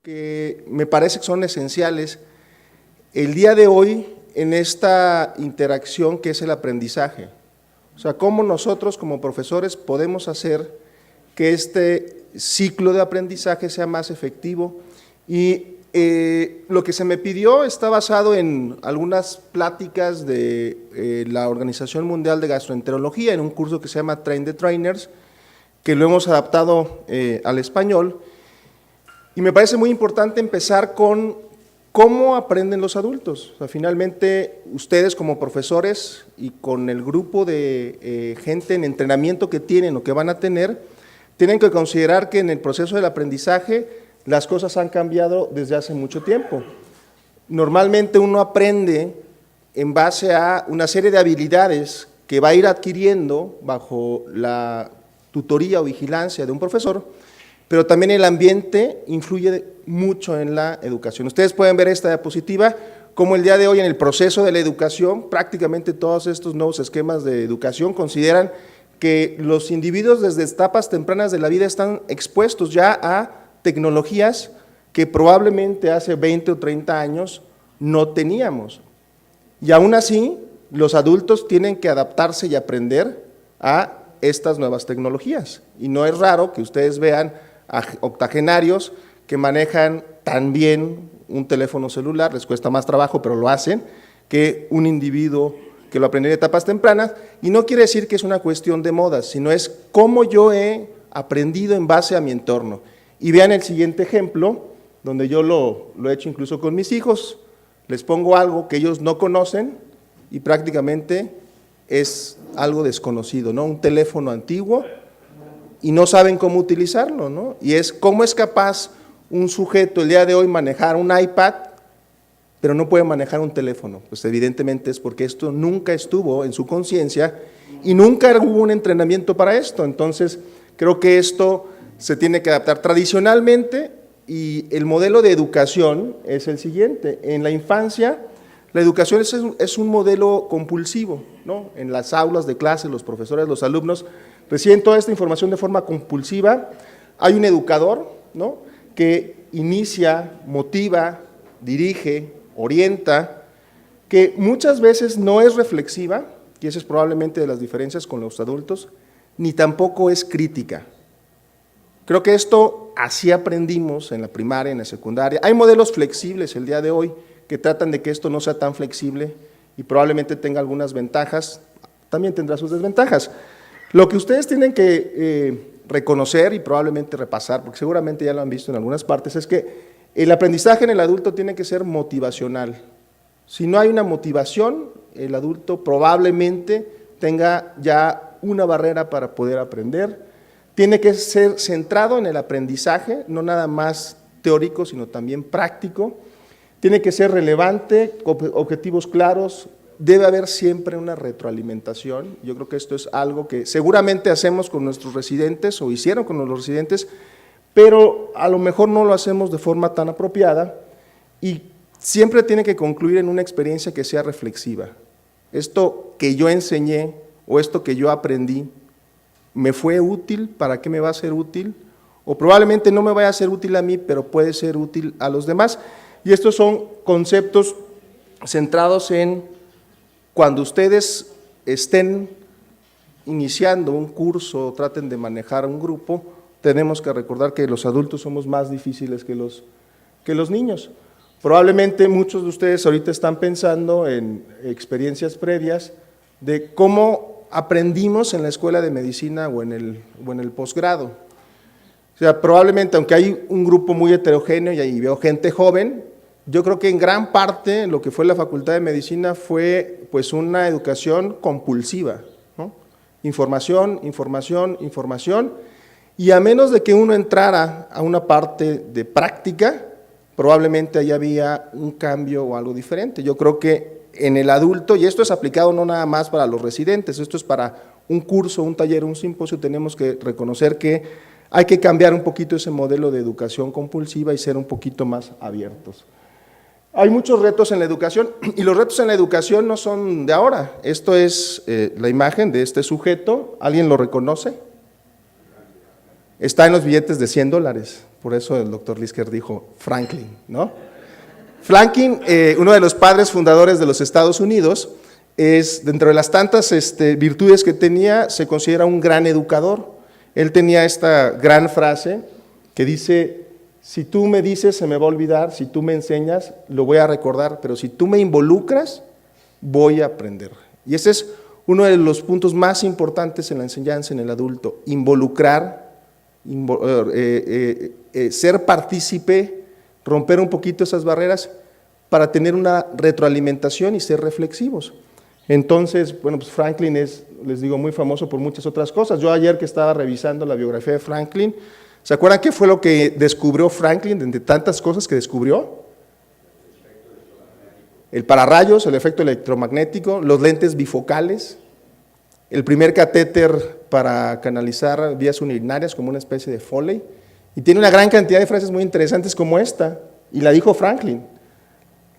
que me parece que son esenciales el día de hoy en esta interacción que es el aprendizaje. O sea, cómo nosotros como profesores podemos hacer que este ciclo de aprendizaje sea más efectivo. Y lo que se me pidió está basado en algunas pláticas de la Organización Mundial de Gastroenterología, en un curso que se llama Train the Trainers, que lo hemos adaptado al español. Y me parece muy importante empezar con cómo aprenden los adultos. O sea, finalmente, ustedes como profesores y con el grupo de gente en entrenamiento que tienen o que van a tener, tienen que considerar que en el proceso del aprendizaje las cosas han cambiado desde hace mucho tiempo. Normalmente uno aprende en base a una serie de habilidades que va a ir adquiriendo bajo la tutoría o vigilancia de un profesor, pero también el ambiente influye mucho en la educación. Ustedes pueden ver esta diapositiva, como el día de hoy en el proceso de la educación, prácticamente todos estos nuevos esquemas de educación consideran que los individuos desde etapas tempranas de la vida están expuestos ya a tecnologías que probablemente hace 20 o 30 años no teníamos. Y aún así, los adultos tienen que adaptarse y aprender a estas nuevas tecnologías. Y no es raro que ustedes vean a octogenarios que manejan tan bien un teléfono celular, les cuesta más trabajo, pero lo hacen, que un individuo que lo aprendió en etapas tempranas, y no quiere decir que es una cuestión de moda, sino es cómo yo he aprendido en base a mi entorno. Y vean el siguiente ejemplo, donde yo lo he hecho incluso con mis hijos, les pongo algo que ellos no conocen y prácticamente es algo desconocido, ¿no? Un teléfono antiguo, y no saben cómo utilizarlo, ¿no? Y es cómo es capaz un sujeto el día de hoy manejar un iPad, pero no puede manejar un teléfono. Pues evidentemente es porque esto nunca estuvo en su conciencia y nunca hubo un entrenamiento para esto. Entonces, creo que esto se tiene que adaptar tradicionalmente, y el modelo de educación es el siguiente. En la infancia, la educación es un modelo compulsivo, ¿no? En las aulas de clase, los profesores, los alumnos reciben toda esta información de forma compulsiva. Hay un educador, ¿no?, que inicia, motiva, dirige, orienta, que muchas veces no es reflexiva, y esa es probablemente de las diferencias con los adultos, ni tampoco es crítica. Creo que esto así aprendimos en la primaria, en la secundaria. Hay modelos flexibles el día de hoy que tratan de que esto no sea tan flexible y probablemente tenga algunas ventajas, también tendrá sus desventajas. Lo que ustedes tienen que reconocer y probablemente repasar, porque seguramente ya lo han visto en algunas partes, es que el aprendizaje en el adulto tiene que ser motivacional. Si no hay una motivación, el adulto probablemente tenga ya una barrera para poder aprender. Tiene que ser centrado en el aprendizaje, no nada más teórico, sino también práctico. Tiene que ser relevante, objetivos claros. Debe haber siempre una retroalimentación. Yo creo que esto es algo que seguramente hacemos con nuestros residentes o hicieron con los residentes, pero a lo mejor no lo hacemos de forma tan apropiada, y siempre tiene que concluir en una experiencia que sea reflexiva. Esto que yo enseñé o esto que yo aprendí, ¿me fue útil? ¿Para qué me va a ser útil? O probablemente no me vaya a ser útil a mí, pero puede ser útil a los demás. Y estos son conceptos centrados en cuando ustedes estén iniciando un curso, traten de manejar un grupo, tenemos que recordar que los adultos somos más difíciles que los niños. Probablemente muchos de ustedes ahorita están pensando en experiencias previas de cómo aprendimos en la escuela de medicina o en el posgrado. O sea, probablemente, aunque hay un grupo muy heterogéneo y ahí veo gente joven, yo creo que en gran parte lo que fue la Facultad de Medicina fue pues una educación compulsiva, ¿no? Información, información, información, y a menos de que uno entrara a una parte de práctica, probablemente ahí había un cambio o algo diferente. Yo creo que en el adulto, y esto es aplicado no nada más para los residentes, esto es para un curso, un taller, un simposio, tenemos que reconocer que hay que cambiar un poquito ese modelo de educación compulsiva y ser un poquito más abiertos. Hay muchos retos en la educación, y los retos en la educación no son de ahora. Esto es la imagen de este sujeto, ¿alguien lo reconoce? está en los billetes de $100, por eso el doctor Lisker dijo Franklin, ¿no? Franklin, uno de los padres fundadores de los Estados Unidos, es, dentro de las tantas virtudes que tenía, se considera un gran educador. Él tenía esta gran frase que dice: si tú me dices, se me va a olvidar; si tú me enseñas, lo voy a recordar; pero si tú me involucras, voy a aprender. Y ese es uno de los puntos más importantes en la enseñanza en el adulto: involucrar, ser partícipe, romper un poquito esas barreras para tener una retroalimentación y ser reflexivos. Entonces, bueno, pues Franklin es, les digo, muy famoso por muchas otras cosas. Yo ayer que estaba revisando la biografía de Franklin, ¿se acuerdan qué fue lo que descubrió Franklin entre tantas cosas que descubrió? El pararrayos, el efecto electromagnético, los lentes bifocales, el primer catéter para canalizar vías urinarias como una especie de Foley, y tiene una gran cantidad de frases muy interesantes como esta, y la dijo Franklin: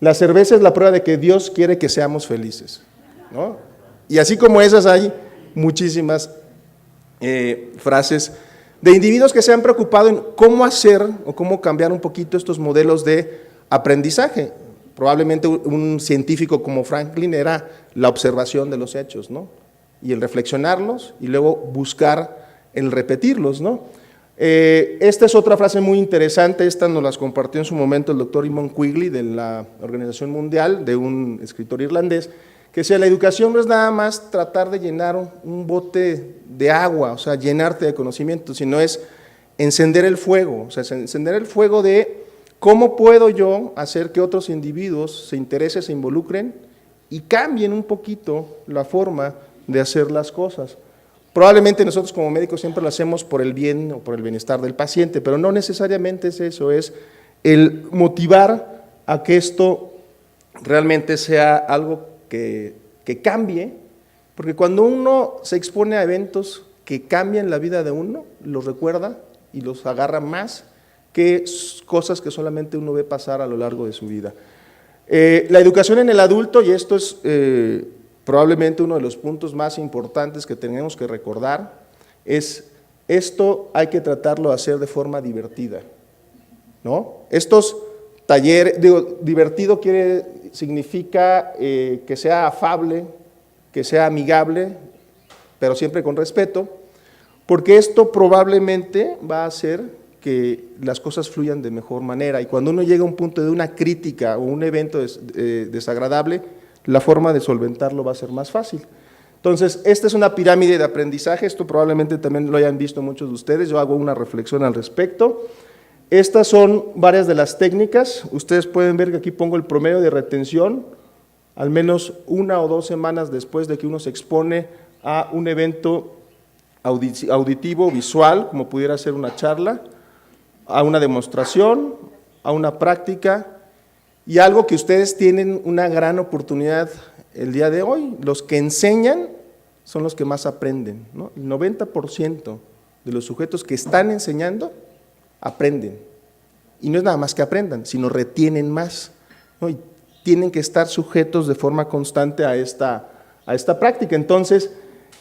la cerveza es la prueba de que Dios quiere que seamos felices, ¿no? Y así como esas hay muchísimas frases de individuos que se han preocupado en cómo hacer o cómo cambiar un poquito estos modelos de aprendizaje. Probablemente un científico como Franklin era la observación de los hechos, ¿no? Y el reflexionarlos y luego buscar el repetirlos, ¿no? Esta es otra frase muy interesante, esta nos las compartió en su momento el doctor Eamon Quigley de la Organización Mundial, de un escritor irlandés, que decía: la educación no es nada más tratar de llenar un bote de agua, o sea, llenarte de conocimiento, sino es encender el fuego, o sea, encender el fuego de cómo puedo yo hacer que otros individuos se interesen, se involucren y cambien un poquito la forma de hacer las cosas. Probablemente nosotros como médicos siempre lo hacemos por el bien o por el bienestar del paciente, pero no necesariamente es eso, es el motivar a que esto realmente sea algo que cambie, porque cuando uno se expone a eventos que cambian la vida de uno, los recuerda y los agarra más que cosas que solamente uno ve pasar a lo largo de su vida. La educación en el adulto, y esto es probablemente uno de los puntos más importantes que tenemos que recordar, es esto hay que tratarlo de hacer de forma divertida, ¿no? Estos talleres, digo, divertido significa que sea afable, que sea amigable, pero siempre con respeto, porque esto probablemente va a hacer que las cosas fluyan de mejor manera, y cuando uno llega a un punto de una crítica o un evento desagradable, la forma de solventarlo va a ser más fácil. Entonces, esta es una pirámide de aprendizaje, esto probablemente también lo hayan visto muchos de ustedes, yo hago una reflexión al respecto. Estas son varias de las técnicas, ustedes pueden ver que aquí pongo el promedio de retención, al menos 1 o 2 semanas después de que uno se expone a un evento auditivo, visual, como pudiera ser una charla, a una demostración, a una práctica, y algo que ustedes tienen una gran oportunidad el día de hoy: los que enseñan son los que más aprenden, ¿no? El 90% de los sujetos que están enseñando aprenden, y no es nada más que aprendan, sino retienen más, ¿no? Y tienen que estar sujetos de forma constante a esta práctica. Entonces,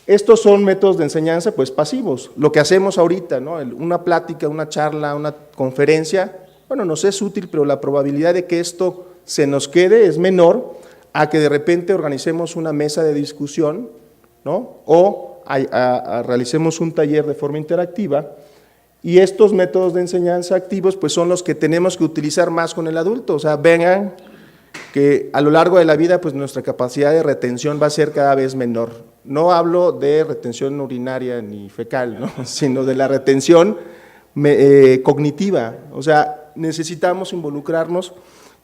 estos son métodos de enseñanza pues pasivos, lo que hacemos ahorita, ¿no? Una plática, una charla, una conferencia, bueno, nos es útil, pero la probabilidad de que esto se nos quede es menor a que de repente organicemos una mesa de discusión, ¿no? O realicemos un taller de forma interactiva, y estos métodos de enseñanza activos pues son los que tenemos que utilizar más con el adulto. O sea, vengan que a lo largo de la vida pues nuestra capacidad de retención va a ser cada vez menor. No hablo de retención urinaria ni fecal, ¿no? Sino de la retención cognitiva. O sea, necesitamos involucrarnos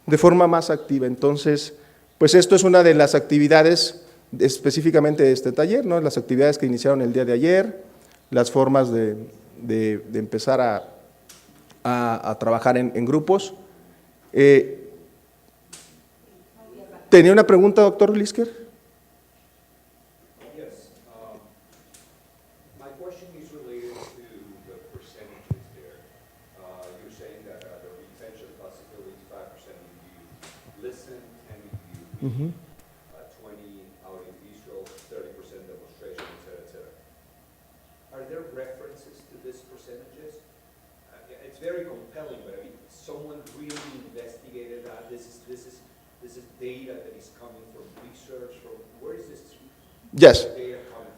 de forma más activa. Entonces, pues esto es una de las actividades específicamente de este taller, ¿no? Las actividades que iniciaron el día de ayer, las formas de empezar a trabajar en grupos. ¿Tenía una pregunta, doctor Lisker? Uh-huh. 20 audiovisual, 30% demonstration, etc., etc. Are there references to these percentages, coming from research, from where is this Yes. data coming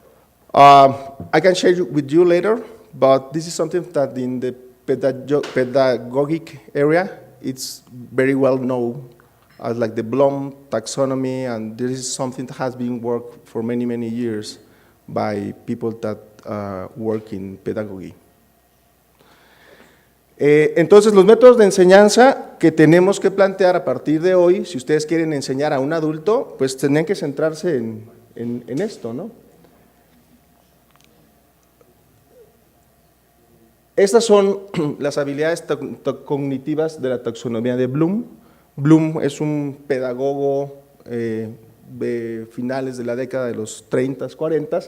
from? I can share with you later, but this is something that in the pedagogic area, it's very well known as like the Bloom taxonomy, and this is something that has been worked for many, many years by people that work in pedagogy. Entonces, los métodos de enseñanza que tenemos que plantear a partir de hoy, si ustedes quieren enseñar a un adulto, pues tienen que centrarse en esto, ¿no? Estas son las habilidades cognitivas de la taxonomía de Bloom. Bloom es un pedagogo de finales de la década de los 30, 40,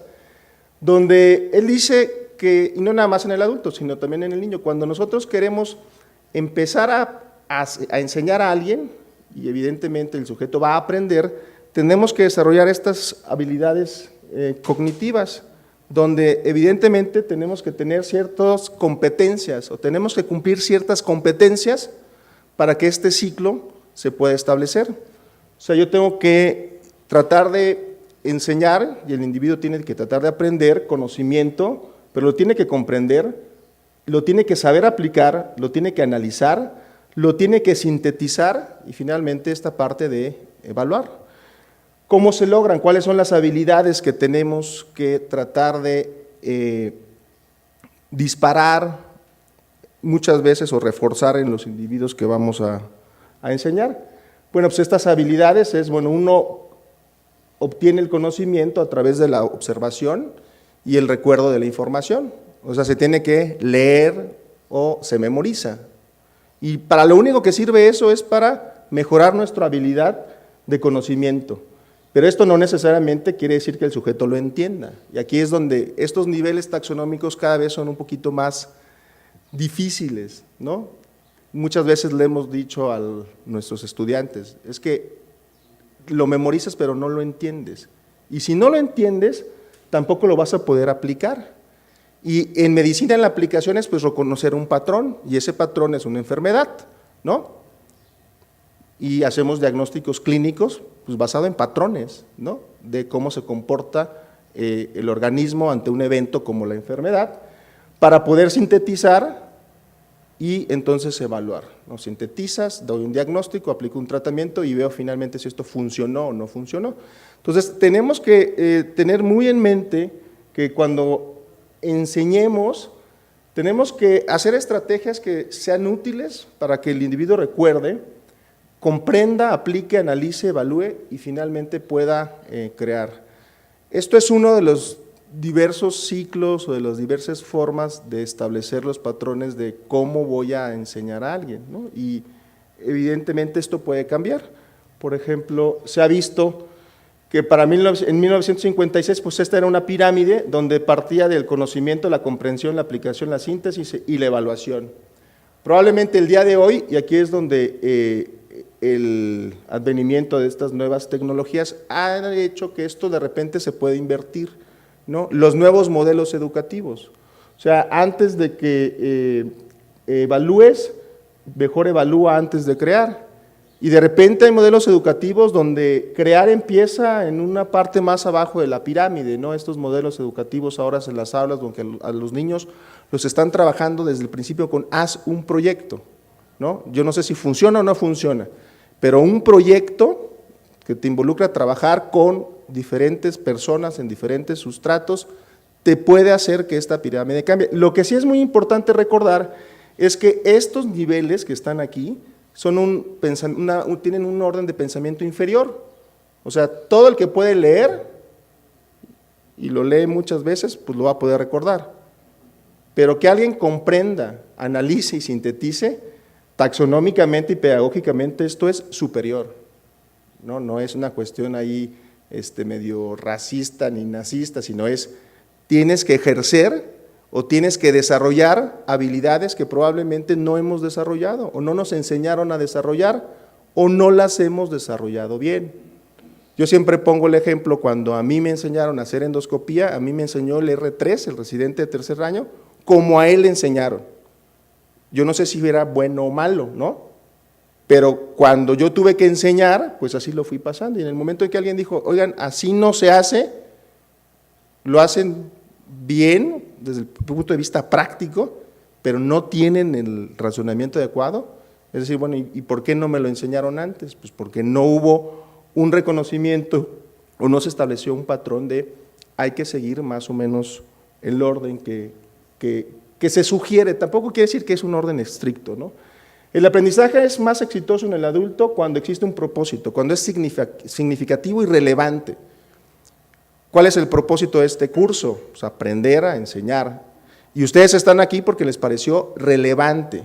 donde él dice que, y no nada más en el adulto, sino también en el niño, cuando nosotros queremos empezar a enseñar a alguien, y evidentemente el sujeto va a aprender, tenemos que desarrollar estas habilidades cognitivas, donde evidentemente tenemos que tener ciertas competencias o tenemos que cumplir ciertas competencias para que este ciclo se pueda establecer. O sea, yo tengo que tratar de enseñar y el individuo tiene que tratar de aprender conocimiento, pero lo tiene que comprender, lo tiene que saber aplicar, lo tiene que analizar, lo tiene que sintetizar y finalmente esta parte de evaluar. ¿Cómo se logran? ¿Cuáles son las habilidades que tenemos que tratar de disparar muchas veces o reforzar en los individuos que vamos a enseñar? Bueno, pues estas habilidades es, bueno, uno obtiene el conocimiento a través de la observación y el recuerdo de la información. O sea, se tiene que leer o se memoriza. Y para lo único que sirve eso es para mejorar nuestra habilidad de conocimiento. Pero esto no necesariamente quiere decir que el sujeto lo entienda. Y aquí es donde estos niveles taxonómicos cada vez son un poquito más difíciles, ¿no? Muchas veces le hemos dicho a nuestros estudiantes, es que lo memorizas pero no lo entiendes. Y si no lo entiendes, tampoco lo vas a poder aplicar. Y en medicina, en la aplicación es pues reconocer un patrón, y ese patrón es una enfermedad, ¿no? Y hacemos diagnósticos clínicos pues basado en patrones, ¿no? De cómo se comporta el organismo ante un evento como la enfermedad, para poder sintetizar y entonces evaluar, ¿no? Sintetizas, doy un diagnóstico, aplico un tratamiento y veo finalmente si esto funcionó o no funcionó. Entonces, tenemos que tener muy en mente que cuando enseñemos, tenemos que hacer estrategias que sean útiles para que el individuo recuerde, comprenda, aplique, analice, evalúe y finalmente pueda crear. Esto es uno de los diversos ciclos o de las diversas formas de establecer los patrones de cómo voy a enseñar a alguien, ¿no? Y evidentemente esto puede cambiar. Por ejemplo, se ha visto que para en 1956 pues esta era una pirámide donde partía del conocimiento, la comprensión, la aplicación, la síntesis y la evaluación. Probablemente el día de hoy, y aquí es donde el advenimiento de estas nuevas tecnologías ha hecho que esto de repente se puede invertir, ¿no? Los nuevos modelos educativos. O sea, antes de que evalúes, mejor evalúa antes de crear. Y de repente hay modelos educativos donde crear empieza en una parte más abajo de la pirámide, ¿no? Estos modelos educativos ahora en las aulas donde a los niños los están trabajando desde el principio con haz un proyecto, ¿no? Yo no sé si funciona o no funciona, pero un proyecto que te involucra a trabajar con diferentes personas en diferentes sustratos te puede hacer que esta pirámide cambie. Lo que sí es muy importante recordar es que estos niveles que están aquí tienen un orden de pensamiento inferior. O sea, todo el que puede leer, y lo lee muchas veces, pues lo va a poder recordar. Pero que alguien comprenda, analice y sintetice, taxonómicamente y pedagógicamente esto es superior. No es una cuestión ahí medio racista ni nazista, sino tienes que ejercer o tienes que desarrollar habilidades que probablemente no hemos desarrollado o no nos enseñaron a desarrollar o no las hemos desarrollado bien. Yo siempre pongo el ejemplo, cuando a mí me enseñaron a hacer endoscopía, a mí me enseñó el R3, el residente de tercer año, como a él le enseñaron. Yo no sé si era bueno o malo, ¿no? pero cuando yo tuve que enseñar, pues así lo fui pasando. Y en el momento en que alguien dijo, oigan, así no se hace, lo hacen bien desde el punto de vista práctico, pero no tienen el razonamiento adecuado. Es decir, bueno, ¿y por qué no me lo enseñaron antes? Pues porque no hubo un reconocimiento o no se estableció un patrón de hay que seguir más o menos el orden que se sugiere. Tampoco quiere decir que es un orden estricto, ¿no? El aprendizaje es más exitoso en el adulto cuando existe un propósito, cuando es significativo y relevante. ¿Cuál es el propósito de este curso? Pues aprender a enseñar. Y ustedes están aquí porque les pareció relevante.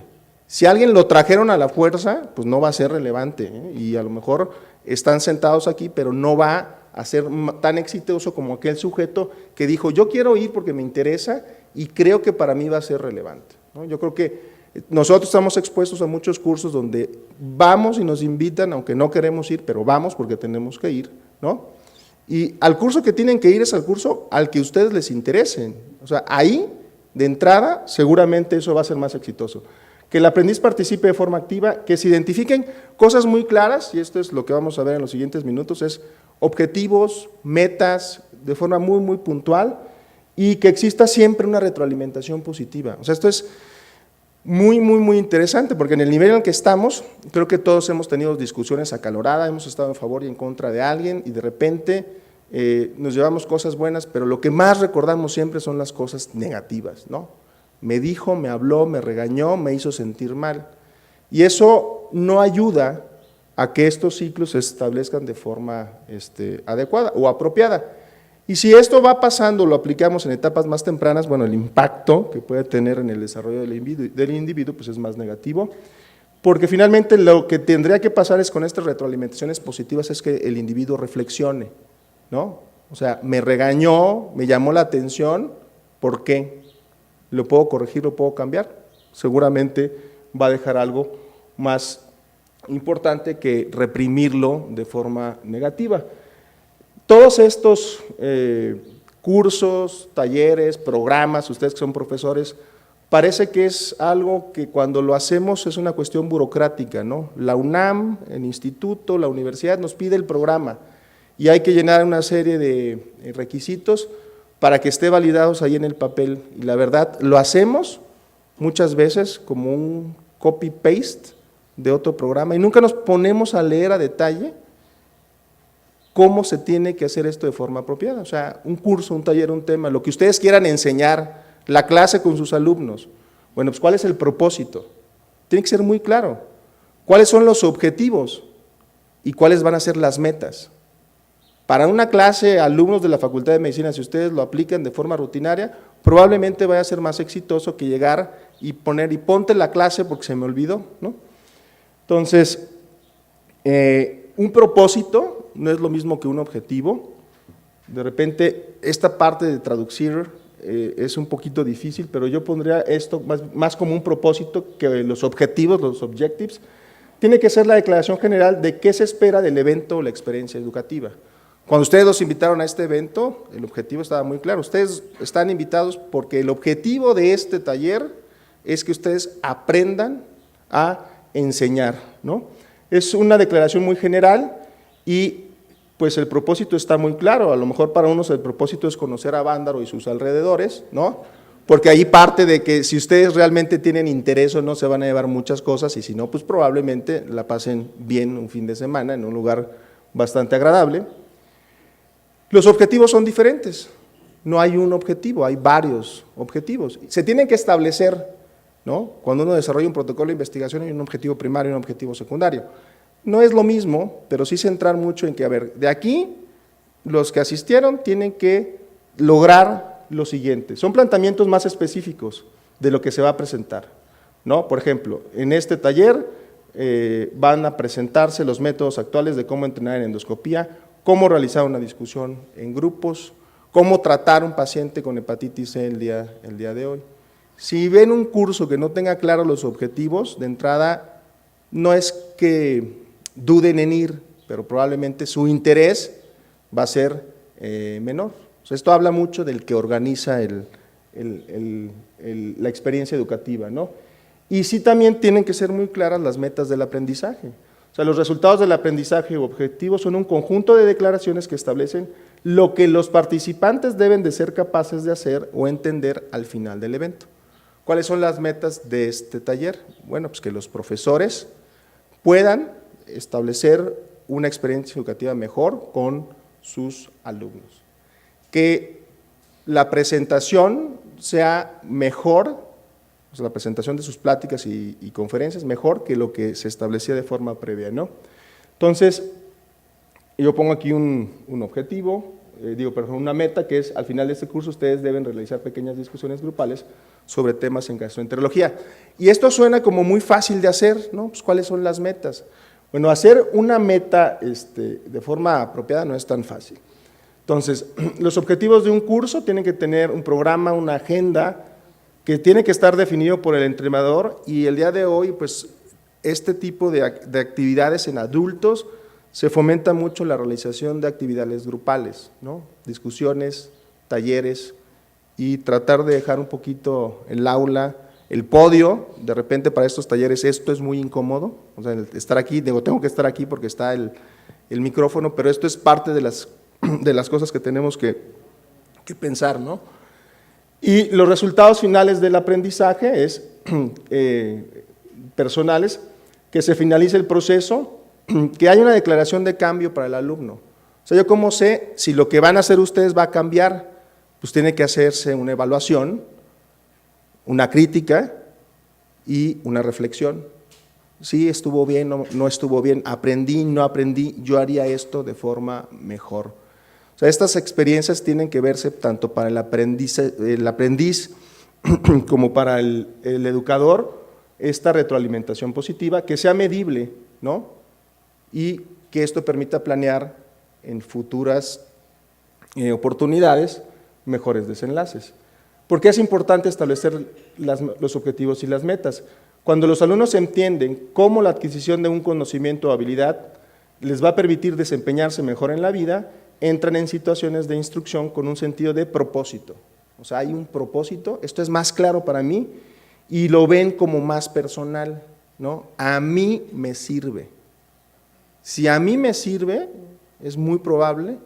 Si alguien lo trajeron a la fuerza, pues no va a ser relevante, ¿eh? Y a lo mejor están sentados aquí, pero no va a ser tan exitoso como aquel sujeto que dijo, yo quiero ir porque me interesa y creo que para mí va a ser relevante, ¿no? Yo creo que nosotros estamos expuestos a muchos cursos donde vamos y nos invitan, aunque no queremos ir, pero vamos porque tenemos que ir, ¿no? Y al curso que tienen que ir es al curso al que ustedes les interesen. O sea, ahí, de entrada, seguramente eso va a ser más exitoso. Que el aprendiz participe de forma activa, que se identifiquen cosas muy claras, y esto es lo que vamos a ver en los siguientes minutos, es objetivos, metas, de forma muy, muy puntual, y que exista siempre una retroalimentación positiva. O sea, esto es muy, muy, muy interesante, porque en el nivel en el que estamos, creo que todos hemos tenido discusiones acaloradas, hemos estado en favor y en contra de alguien, y de repente nos llevamos cosas buenas, pero lo que más recordamos siempre son las cosas negativas, ¿no? Me dijo, me habló, me regañó, me hizo sentir mal. Y eso no ayuda a que estos ciclos se establezcan de forma adecuada o apropiada. Y si esto va pasando, lo aplicamos en etapas más tempranas, bueno, el impacto que puede tener en el desarrollo del individuo pues es más negativo, porque finalmente lo que tendría que pasar es con estas retroalimentaciones positivas es que el individuo reflexione, ¿no? O sea, me regañó, me llamó la atención, ¿por qué? ¿Lo puedo corregir, lo puedo cambiar? Seguramente va a dejar algo más importante que reprimirlo de forma negativa. Todos estos cursos, talleres, programas, ustedes que son profesores, parece que es algo que cuando lo hacemos es una cuestión burocrática, ¿no? La UNAM, el instituto, la universidad nos pide el programa y hay que llenar una serie de requisitos para que esté validados ahí en el papel. Y la verdad, lo hacemos muchas veces como un copy-paste de otro programa y nunca nos ponemos a leer a detalle cómo se tiene que hacer esto de forma apropiada. O sea, un curso, un taller, un tema, lo que ustedes quieran enseñar, la clase con sus alumnos. Bueno, pues ¿cuál es el propósito? Tiene que ser muy claro. ¿Cuáles son los objetivos? ¿Y cuáles van a ser las metas? Para una clase, alumnos de la Facultad de Medicina, si ustedes lo aplican de forma rutinaria, probablemente vaya a ser más exitoso que llegar y poner, y ponte la clase porque se me olvidó, ¿no? Entonces, un propósito no es lo mismo que un objetivo. De repente, esta parte de traducir es un poquito difícil, pero yo pondría esto más como un propósito que los objetivos, los objectives. Tiene que ser la declaración general de qué se espera del evento o la experiencia educativa. Cuando ustedes los invitaron a este evento, el objetivo estaba muy claro. Ustedes están invitados porque el objetivo de este taller es que ustedes aprendan a enseñar, ¿no? Es una declaración muy general y pues el propósito está muy claro. A lo mejor para unos el propósito es conocer a Vándaro y sus alrededores, ¿no? Porque ahí parte de que si ustedes realmente tienen interés o no se van a llevar muchas cosas y si no, pues probablemente la pasen bien un fin de semana en un lugar bastante agradable. Los objetivos son diferentes, no hay un objetivo, hay varios objetivos. Se tienen que establecer, ¿no? Cuando uno desarrolla un protocolo de investigación hay un objetivo primario y un objetivo secundario. No es lo mismo, pero sí centrar mucho en que, a ver, de aquí los que asistieron tienen que lograr lo siguiente. Son planteamientos más específicos de lo que se va a presentar, ¿no? Por ejemplo, en este taller van a presentarse los métodos actuales de cómo entrenar en endoscopía, cómo realizar una discusión en grupos, cómo tratar un paciente con hepatitis C el día de hoy. Si ven un curso que no tenga claros los objetivos, de entrada no es que duden en ir, pero probablemente su interés va a ser menor. O sea, esto habla mucho del que organiza la experiencia educativa, ¿no? Y sí también tienen que ser muy claras las metas del aprendizaje. O sea, los resultados del aprendizaje objetivos son un conjunto de declaraciones que establecen lo que los participantes deben de ser capaces de hacer o entender al final del evento. ¿Cuáles son las metas de este taller? Bueno, pues que los profesores puedan establecer una experiencia educativa mejor con sus alumnos. Que la presentación sea mejor, o sea, la presentación de sus pláticas y conferencias mejor que lo que se establecía de forma previa, ¿no? Entonces, yo pongo aquí un objetivo, una meta, que es al final de este curso ustedes deben realizar pequeñas discusiones grupales sobre temas en gastroenterología. Y esto suena como muy fácil de hacer, ¿no? Pues, ¿cuáles son las metas? Bueno, hacer una meta de forma apropiada no es tan fácil. Entonces, los objetivos de un curso tienen que tener un programa, una agenda, que tiene que estar definido por el entrenador, y el día de hoy, pues, este tipo de actividades en adultos se fomenta mucho la realización de actividades grupales, ¿no? Discusiones, talleres, y tratar de dejar un poquito el aula, el podio. De repente para estos talleres esto es muy incómodo, o sea, estar aquí, tengo que estar aquí porque está el micrófono, pero esto es parte de las cosas que tenemos que pensar, ¿no? Y los resultados finales del aprendizaje es personales, que se finalice el proceso, que haya una declaración de cambio para el alumno. O sea, yo cómo sé si lo que van a hacer ustedes va a cambiar. Pues tiene que hacerse una evaluación, una crítica y una reflexión. Sí, estuvo bien, no estuvo bien, aprendí, no aprendí, yo haría esto de forma mejor. O sea, estas experiencias tienen que verse tanto para el aprendiz como para el educador, esta retroalimentación positiva, que sea medible, ¿no? Y que esto permita planear en futuras oportunidades mejores desenlaces. ¿Por qué es importante establecer los objetivos y las metas? Cuando los alumnos entienden cómo la adquisición de un conocimiento o habilidad les va a permitir desempeñarse mejor en la vida, entran en situaciones de instrucción con un sentido de propósito. O sea, hay un propósito, esto es más claro para mí, y lo ven como más personal, ¿no? A mí me sirve. Si a mí me sirve, es muy probable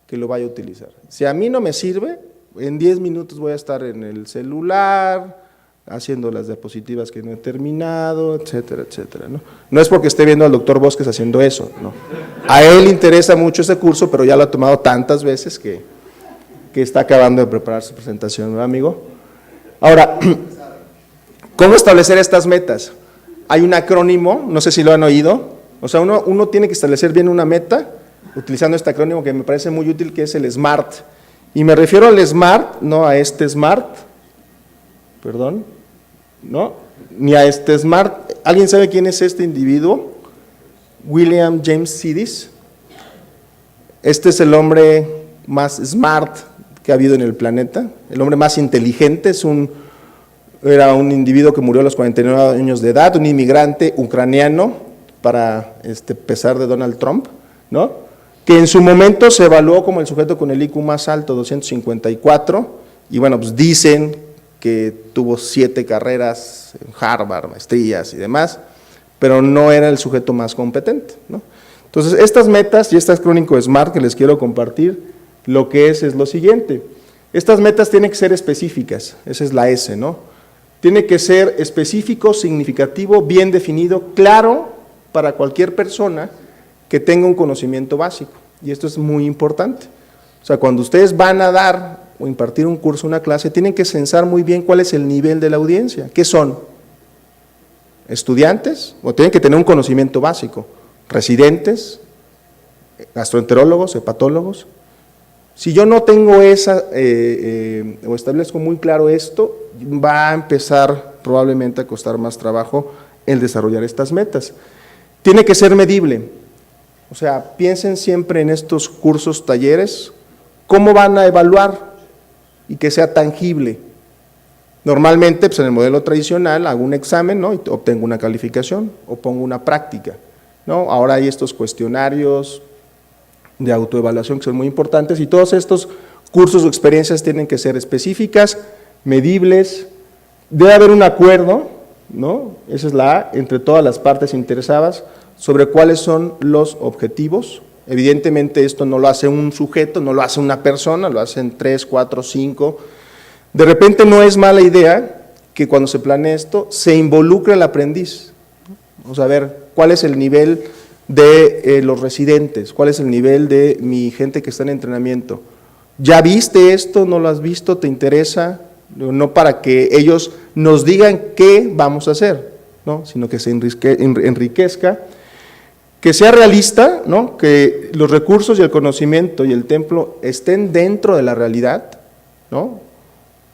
que lo vaya a utilizar. Si a mí no me sirve, en 10 minutos voy a estar en el celular, haciendo las diapositivas que no he terminado, etcétera, etcétera, ¿no? No es porque esté viendo al doctor Bosques haciendo eso, no. A él le interesa mucho ese curso, pero ya lo ha tomado tantas veces que está acabando de preparar su presentación, ¿no, amigo? Ahora, ¿cómo establecer estas metas? Hay un acrónimo, no sé si lo han oído, o sea, uno tiene que establecer bien una meta, utilizando este acrónimo que me parece muy útil, que es el SMART. Y me refiero al SMART, no a este SMART, perdón, no, ni a este SMART. ¿Alguien sabe quién es este individuo? William James Sidis. Este es el hombre más smart que ha habido en el planeta, el hombre más inteligente. Era un individuo que murió a los 49 años de edad, un inmigrante ucraniano, para pesar de Donald Trump, ¿no? Que en su momento se evaluó como el sujeto con el IQ más alto, 254, y bueno, pues dicen que tuvo 7 carreras en Harvard, maestrías y demás, pero no era el sujeto más competente, ¿no? Entonces, estas metas y este crónico SMART que les quiero compartir, lo que es lo siguiente. Estas metas tienen que ser específicas, esa es la S, ¿no? Tiene que ser específico, significativo, bien definido, claro para cualquier persona que tenga un conocimiento básico, y esto es muy importante. O sea, cuando ustedes van a dar o impartir un curso, una clase, tienen que censar muy bien cuál es el nivel de la audiencia. ¿Qué son? ¿Estudiantes? O tienen que tener un conocimiento básico. ¿Residentes? ¿Gastroenterólogos? ¿Hepatólogos? Si yo no tengo o establezco muy claro esto, va a empezar probablemente a costar más trabajo el desarrollar estas metas. Tiene que ser medible. O sea, piensen siempre en estos cursos, talleres, cómo van a evaluar y que sea tangible. Normalmente, pues en el modelo tradicional, hago un examen, ¿no? Y obtengo una calificación o pongo una práctica, ¿no? Ahora hay estos cuestionarios de autoevaluación que son muy importantes, y todos estos cursos o experiencias tienen que ser específicas, medibles, debe haber un acuerdo ¿no? Esa es la A, entre todas las partes interesadas, sobre cuáles son los objetivos. Evidentemente esto no lo hace un sujeto, no lo hace una persona, lo hacen 3, 4, 5. De repente no es mala idea que cuando se planee esto, se involucre al aprendiz. Vamos a ver cuál es el nivel de los residentes, cuál es el nivel de mi gente que está en entrenamiento. ¿Ya viste esto? ¿No lo has visto? ¿Te interesa? No para que ellos nos digan qué vamos a hacer, ¿no? Sino que se enriquezca, que sea realista, ¿no? Que los recursos y el conocimiento y el templo estén dentro de la realidad, ¿no?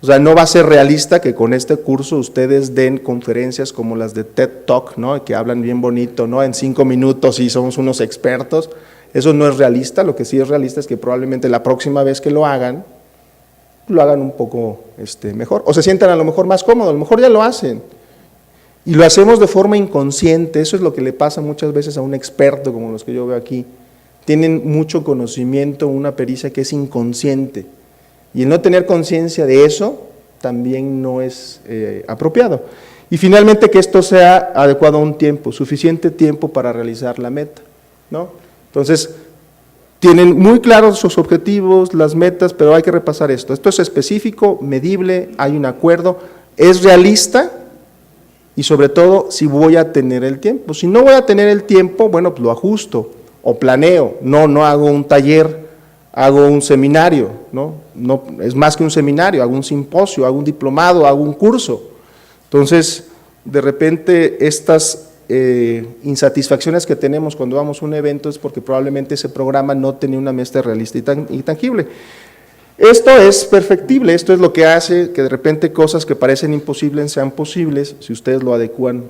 O sea, no va a ser realista que con este curso ustedes den conferencias como las de TED Talk, ¿no? Que hablan bien bonito, ¿no? En 5 minutos y somos unos expertos. Eso no es realista. Lo que sí es realista es que probablemente la próxima vez que lo hagan un poco mejor. O se sientan a lo mejor más cómodos, a lo mejor ya lo hacen. Y lo hacemos de forma inconsciente. Eso es lo que le pasa muchas veces a un experto como los que yo veo aquí. Tienen mucho conocimiento, una pericia que es inconsciente. Y el no tener conciencia de eso también no es apropiado. Y finalmente que esto sea adecuado a un tiempo, suficiente tiempo para realizar la meta, ¿no? Entonces, tienen muy claros sus objetivos, las metas, pero hay que repasar esto. Esto es específico, medible, hay un acuerdo, es realista y sobre todo si voy a tener el tiempo. Si no voy a tener el tiempo, bueno, pues lo ajusto o planeo, no hago un taller, hago un seminario, ¿no? No es más que un seminario, hago un simposio, hago un diplomado, hago un curso. Entonces, de repente, estas insatisfacciones que tenemos cuando vamos a un evento es porque probablemente ese programa no tenía una muestra realista y tangible. Esto es perfectible, esto es lo que hace que de repente cosas que parecen imposibles sean posibles, si ustedes lo adecúan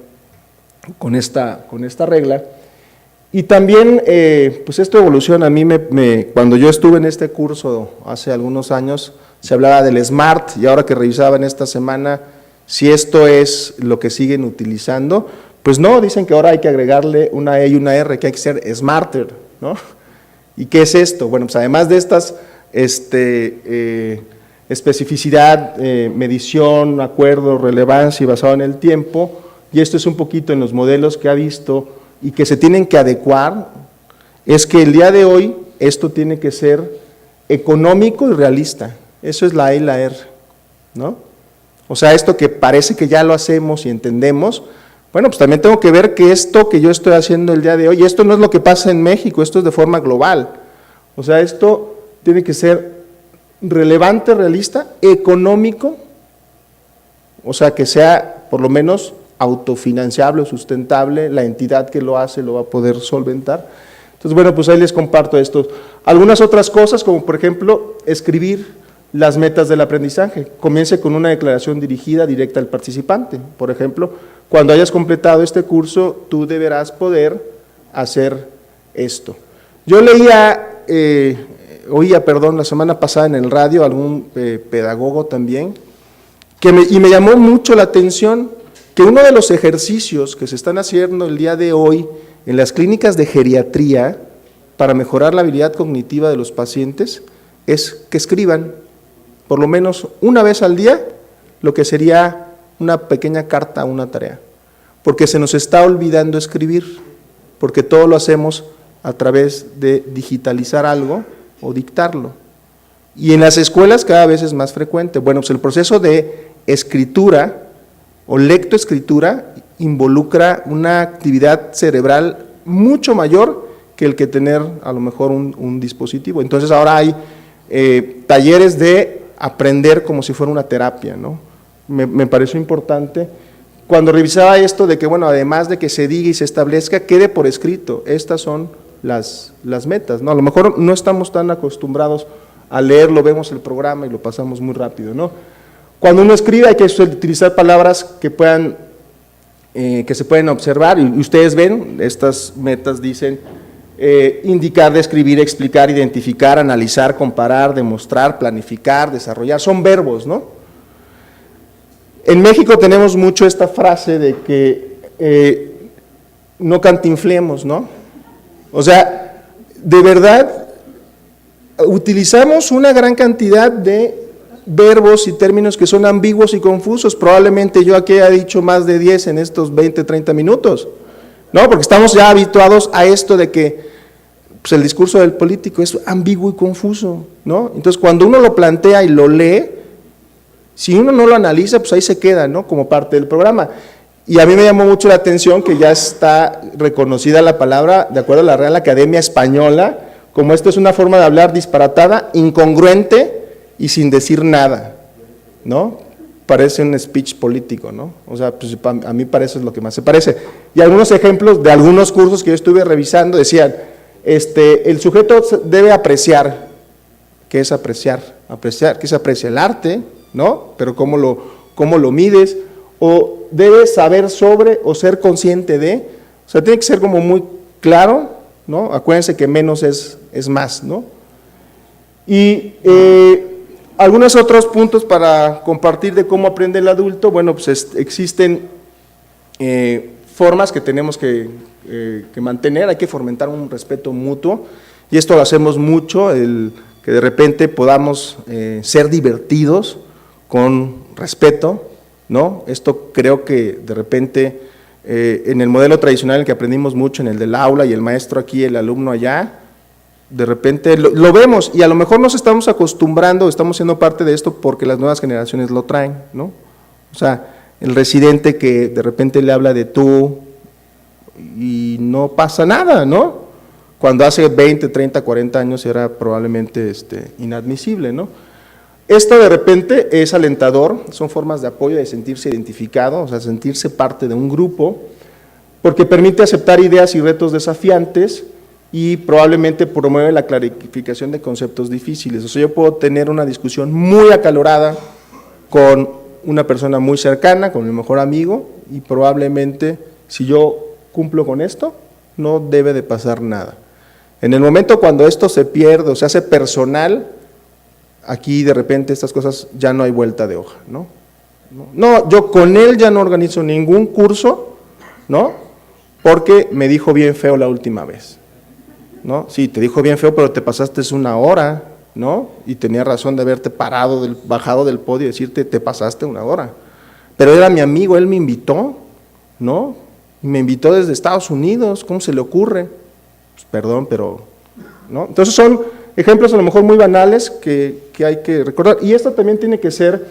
con esta regla. Y también, pues esto evoluciona. A mí, cuando yo estuve en este curso hace algunos años, se hablaba del SMART, y ahora que revisaba en esta semana si esto es lo que siguen utilizando, pues no, dicen que ahora hay que agregarle una E y una R, que hay que ser smarter, ¿no? ¿Y qué es esto? Bueno, pues además de estas especificidad, medición, acuerdo, relevancia y basado en el tiempo, y esto es un poquito en los modelos que ha visto y que se tienen que adecuar, es que el día de hoy esto tiene que ser económico y realista. Eso es la E y la R, ¿no? O sea, esto que parece que ya lo hacemos y entendemos, bueno, pues también tengo que ver que esto que yo estoy haciendo el día de hoy, esto no es lo que pasa en México, esto es de forma global. O sea, esto tiene que ser relevante, realista, económico, o sea, que sea por lo menos autofinanciable o sustentable, la entidad que lo hace lo va a poder solventar. Entonces, bueno, pues ahí les comparto esto. Algunas otras cosas, como por ejemplo, escribir las metas del aprendizaje. Comience con una declaración dirigida directa al participante. Por ejemplo, cuando hayas completado este curso, tú deberás poder hacer esto. Yo oía, la semana pasada en el radio, algún pedagogo también, y me llamó mucho la atención que uno de los ejercicios que se están haciendo el día de hoy en las clínicas de geriatría para mejorar la habilidad cognitiva de los pacientes es que escriban por lo menos una vez al día lo que sería una pequeña carta, una tarea, porque se nos está olvidando escribir, porque todo lo hacemos a través de digitalizar algo o dictarlo. Y en las escuelas cada vez es más frecuente. Bueno, pues el proceso de escritura o lectoescritura involucra una actividad cerebral mucho mayor que el que tener a lo mejor un dispositivo. Entonces ahora hay talleres de aprender como si fuera una terapia, ¿no? Me pareció importante. Cuando revisaba esto de que, bueno, además de que se diga y se establezca, quede por escrito, estas son las metas, ¿no? A lo mejor no estamos tan acostumbrados a leerlo, vemos el programa y lo pasamos muy rápido, ¿no? Cuando uno escribe hay que utilizar palabras que se pueden observar, y ustedes ven, estas metas dicen indicar, describir, explicar, identificar, analizar, comparar, demostrar, planificar, desarrollar, son verbos, ¿no? En México tenemos mucho esta frase de que no cantinflemos, ¿no? O sea, de verdad, utilizamos una gran cantidad de verbos y términos que son ambiguos y confusos. Probablemente yo aquí haya dicho más de 10 en estos 20, 30 minutos, ¿no? Porque estamos ya habituados a esto de que pues, el discurso del político es ambiguo y confuso, ¿no? Entonces, cuando uno lo plantea y lo lee, si uno no lo analiza, pues ahí se queda, ¿no? Como parte del programa. Y a mí me llamó mucho la atención que ya está reconocida la palabra, de acuerdo a la Real Academia Española, como esto es una forma de hablar disparatada, incongruente y sin decir nada, ¿no? Parece un speech político, ¿no? O sea, pues a mí parece lo que más se parece. Y algunos ejemplos de algunos cursos que yo estuve revisando decían, el sujeto debe apreciar. ¿Qué es apreciar? Apreciar, ¿qué se aprecia? El arte, ¿no? Pero ¿cómo lo mides? O debe saber sobre o ser consciente de, o sea, tiene que ser como muy claro, ¿no? Acuérdense que menos es más, ¿no? Y algunos otros puntos para compartir de cómo aprende el adulto, bueno, pues existen formas que tenemos que mantener, hay que fomentar un respeto mutuo, y esto lo hacemos mucho, el que de repente podamos ser divertidos con respeto, ¿no? Esto creo que de repente en el modelo tradicional en el que aprendimos mucho, en el del aula y el maestro aquí, el alumno allá, de repente lo vemos y a lo mejor nos estamos acostumbrando, estamos siendo parte de esto porque las nuevas generaciones lo traen, ¿no? O sea, el residente que de repente le habla de tú y no pasa nada, ¿no? Cuando hace 20, 30, 40 años era probablemente inadmisible, ¿no? Esto de repente es alentador, son formas de apoyo, de sentirse identificado, o sea, sentirse parte de un grupo, porque permite aceptar ideas y retos desafiantes y probablemente promueve la clarificación de conceptos difíciles. O sea, yo puedo tener una discusión muy acalorada con una persona muy cercana, con mi mejor amigo, y probablemente si yo cumplo con esto, no debe de pasar nada. En el momento cuando esto se pierde o se hace personal, aquí de repente estas cosas ya no hay vuelta de hoja, ¿no? No, yo con él ya no organizo ningún curso, ¿no? Porque me dijo bien feo la última vez, ¿no? Sí, te dijo bien feo, pero te pasaste una hora, ¿no? Y tenía razón de haberte bajado del podio y decirte, te pasaste una hora. Pero era mi amigo, él me invitó, ¿no? Y me invitó desde Estados Unidos, ¿cómo se le ocurre? Pues perdón, pero, ¿no? Entonces son ejemplos a lo mejor muy banales que hay que recordar. Y esto también tiene que ser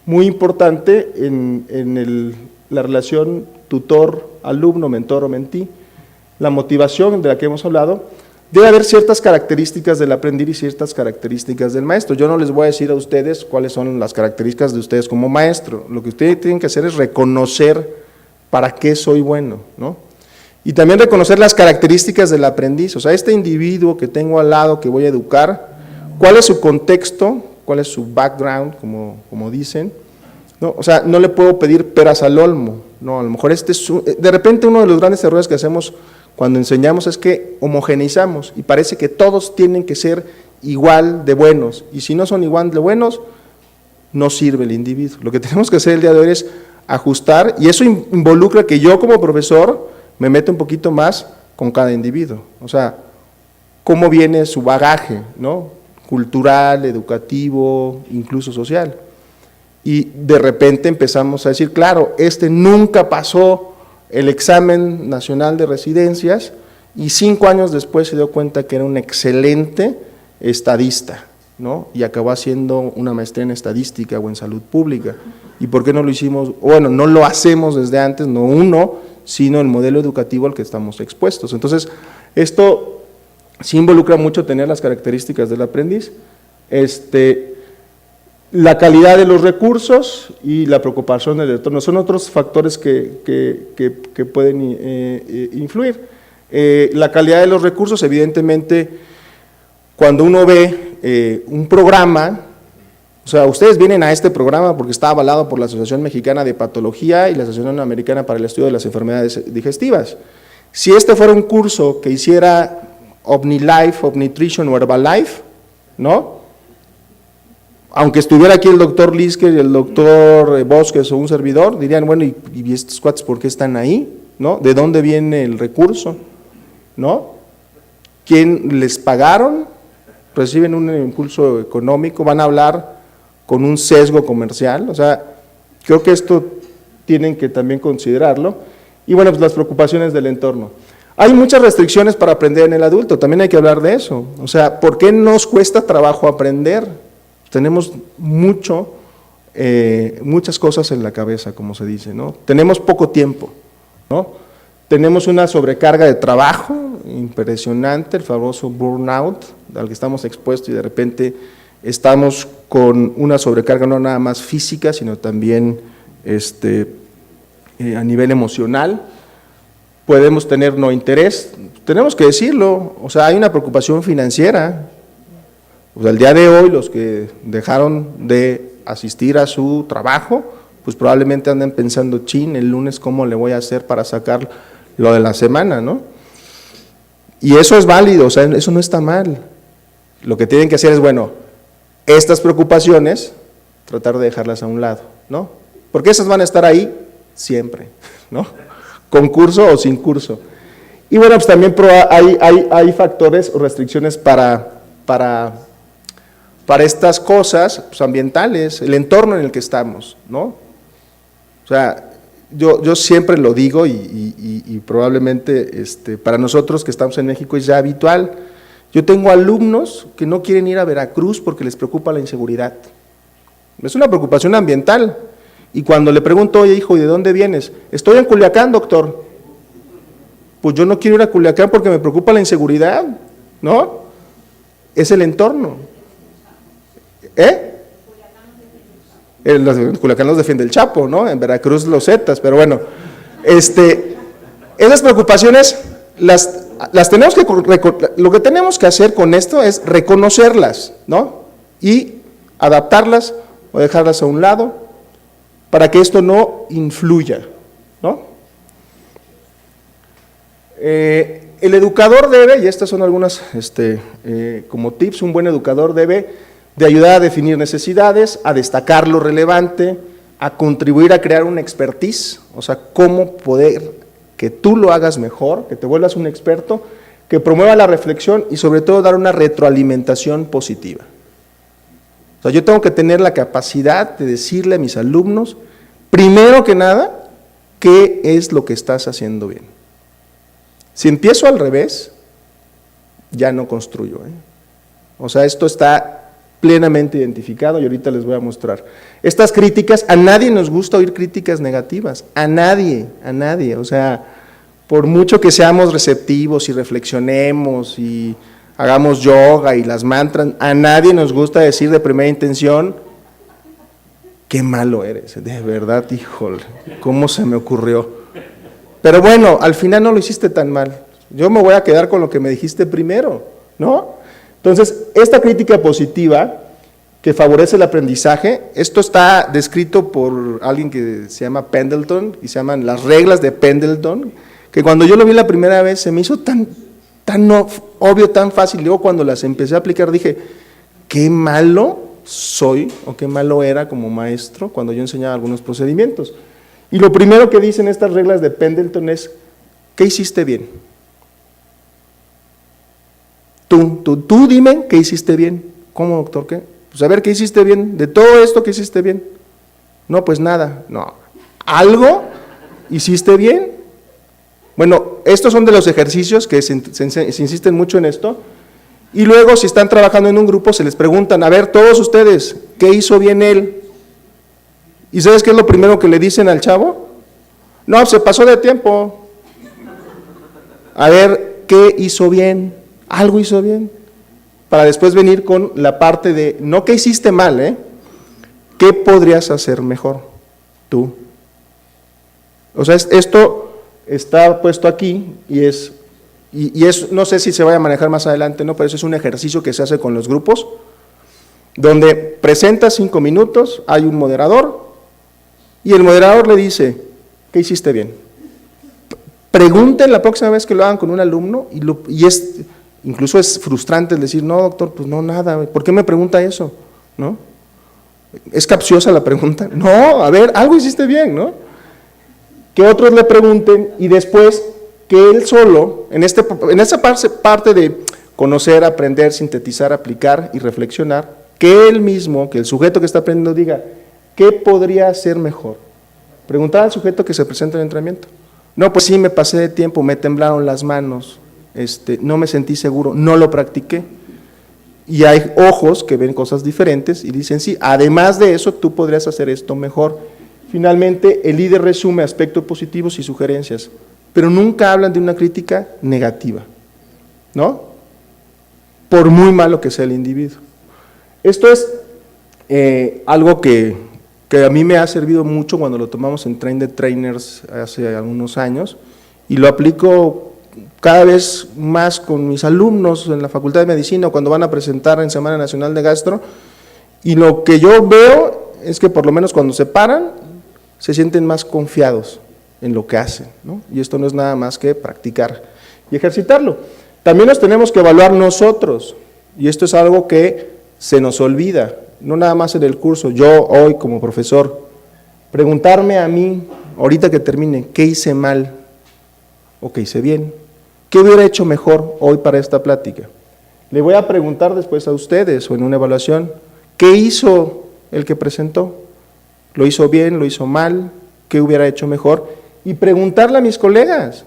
muy importante en la relación tutor-alumno, mentor o mentí. La motivación de la que hemos hablado, debe haber ciertas características del aprendiz y ciertas características del maestro. Yo no les voy a decir a ustedes cuáles son las características de ustedes como maestro. Lo que ustedes tienen que hacer es reconocer para qué soy bueno, ¿no? Y también reconocer las características del aprendiz, o sea, este individuo que tengo al lado que voy a educar, cuál es su contexto, cuál es su background, como dicen, ¿no? O sea, no le puedo pedir peras al olmo, no, a lo mejor de repente uno de los grandes errores que hacemos cuando enseñamos es que homogeneizamos y parece que todos tienen que ser igual de buenos, y si no son igual de buenos, no sirve el individuo. Lo que tenemos que hacer el día de hoy es ajustar, y eso involucra que yo como profesor me meto un poquito más con cada individuo, o sea, cómo viene su bagaje, ¿no? Cultural, educativo, incluso social. Y de repente empezamos a decir, claro, nunca pasó el examen nacional de residencias y 5 años después se dio cuenta que era un excelente estadista, ¿no? Y acabó haciendo una maestría en estadística o en salud pública. ¿Y por qué no lo hicimos? Bueno, no lo hacemos desde antes, no uno, sino el modelo educativo al que estamos expuestos. Entonces, esto sí involucra mucho tener las características del aprendiz, la calidad de los recursos y la preocupación del entorno, son otros factores que pueden influir. La calidad de los recursos, evidentemente, cuando uno ve un programa, o sea, ustedes vienen a este programa porque está avalado por la Asociación Mexicana de Patología y la Asociación Americana para el Estudio de las Enfermedades Digestivas. Si este fuera un curso que hiciera OmniLife, Omnitrition o Herbalife, ¿no? Aunque estuviera aquí el doctor Lisker y el doctor Bosques o un servidor, dirían, bueno, ¿y estos cuates por qué están ahí? ¿No? ¿De dónde viene el recurso? ¿No? ¿Quién les pagaron? ¿Reciben un impulso económico? ¿Van a hablar con un sesgo comercial. O sea, creo que esto tienen que también considerarlo. Y bueno, pues las preocupaciones del entorno. Hay muchas restricciones para aprender en el adulto, también hay que hablar de eso. O sea, ¿por qué nos cuesta trabajo aprender? Tenemos muchas cosas en la cabeza, como se dice, ¿no? Tenemos poco tiempo, ¿no? Tenemos una sobrecarga de trabajo impresionante, el famoso burnout, al que estamos expuestos y de repente estamos con una sobrecarga no nada más física, sino también a nivel emocional. Podemos tener no interés, tenemos que decirlo, o sea, hay una preocupación financiera. O sea, el día de hoy los que dejaron de asistir a su trabajo, pues probablemente anden pensando, chin, el lunes cómo le voy a hacer para sacar lo de la semana, ¿no? Y eso es válido, o sea, eso no está mal. Lo que tienen que hacer es, bueno, estas preocupaciones, tratar de dejarlas a un lado, ¿no? Porque esas van a estar ahí siempre, ¿no? Con curso o sin curso. Y bueno, pues también hay factores o restricciones para estas cosas pues, ambientales, el entorno en el que estamos, ¿no? O sea, yo siempre lo digo y probablemente para nosotros que estamos en México es ya habitual. Yo tengo alumnos que no quieren ir a Veracruz porque les preocupa la inseguridad. Es una preocupación ambiental. Y cuando le pregunto, oye hijo, ¿y de dónde vienes? Estoy en Culiacán, doctor. Pues yo no quiero ir a Culiacán porque me preocupa la inseguridad, ¿no? Es el entorno. En Culiacán los defiende el Chapo, ¿no? En Veracruz los Zetas, pero bueno. Esas preocupaciones las tenemos que, lo que tenemos que hacer con esto es reconocerlas, ¿no? Y adaptarlas o dejarlas a un lado para que esto no influya, ¿no? El educador debe, y estas son algunas como tips, un buen educador debe de ayudar a definir necesidades, a destacar lo relevante, a contribuir a crear una expertise, o sea, cómo poder que tú lo hagas mejor, que te vuelvas un experto, que promueva la reflexión y sobre todo dar una retroalimentación positiva. O sea, yo tengo que tener la capacidad de decirle a mis alumnos, primero que nada, qué es lo que estás haciendo bien. Si empiezo al revés, ya no construyo, ¿eh? O sea, esto está plenamente identificado y ahorita les voy a mostrar. Estas críticas, a nadie nos gusta oír críticas negativas, a nadie, o sea, por mucho que seamos receptivos y reflexionemos y hagamos yoga y las mantras, a nadie nos gusta decir de primera intención, qué malo eres, de verdad, híjole, ¿cómo se me ocurrió? Pero bueno, al final no lo hiciste tan mal, yo me voy a quedar con lo que me dijiste primero, ¿no? Entonces, esta crítica positiva que favorece el aprendizaje, esto está descrito por alguien que se llama Pendleton, y se llaman las reglas de Pendleton, que cuando yo lo vi la primera vez se me hizo tan obvio, tan fácil, y luego cuando las empecé a aplicar dije, qué malo soy, o qué malo era como maestro cuando yo enseñaba algunos procedimientos. Y lo primero que dicen estas reglas de Pendleton es, ¿qué hiciste bien? Tú dime qué hiciste bien. ¿Cómo, doctor? ¿Qué? Pues a ver, ¿qué hiciste bien? De todo esto, ¿qué hiciste bien? No, pues nada. No. ¿Algo hiciste bien? Bueno, estos son de los ejercicios que se insisten mucho en esto. Y luego, si están trabajando en un grupo, se les preguntan, a ver, todos ustedes, ¿qué hizo bien él? ¿Y sabes qué es lo primero que le dicen al chavo? No, se pasó de tiempo. A ver, ¿qué hizo bien? Algo hizo bien, para después venir con la parte de, no que hiciste mal, ¿qué podrías hacer mejor tú? O sea, esto está puesto aquí y es, no sé si se vaya a manejar más adelante, ¿no? Pero eso es un ejercicio que se hace con los grupos, donde presentas 5 minutos, hay un moderador, y el moderador le dice, ¿qué hiciste bien? Pregunten la próxima vez que lo hagan con un alumno, incluso es frustrante el decir, no, doctor, pues no, nada, ¿por qué me pregunta eso? ¿No? ¿Es capciosa la pregunta? No, a ver, algo hiciste bien, ¿no? Que otros le pregunten y después que él solo, en esa parte de conocer, aprender, sintetizar, aplicar y reflexionar, que él mismo, que el sujeto que está aprendiendo diga, ¿qué podría hacer mejor? Preguntar al sujeto que se presenta en el entrenamiento. No, pues sí, me pasé de tiempo, me temblaron las manos, no me sentí seguro, no lo practiqué. Y hay ojos que ven cosas diferentes y dicen, sí, además de eso, tú podrías hacer esto mejor. Finalmente, el líder resume aspectos positivos y sugerencias, pero nunca hablan de una crítica negativa, ¿no? Por muy malo que sea el individuo. Esto es algo que a mí me ha servido mucho cuando lo tomamos en Train the Trainers hace algunos años, y lo aplico cada vez más con mis alumnos en la Facultad de Medicina cuando van a presentar en Semana Nacional de Gastro, y lo que yo veo es que por lo menos cuando se paran, se sienten más confiados en lo que hacen, ¿no? Y esto no es nada más que practicar y ejercitarlo. También nos tenemos que evaluar nosotros, y esto es algo que se nos olvida, no nada más en el curso. Yo hoy como profesor, preguntarme a mí, ahorita que termine, ¿qué hice mal o qué hice bien? ¿Qué hubiera hecho mejor hoy para esta plática? Le voy a preguntar después a ustedes o en una evaluación, ¿qué hizo el que presentó? ¿Lo hizo bien? ¿Lo hizo mal? ¿Qué hubiera hecho mejor? Y preguntarle a mis colegas.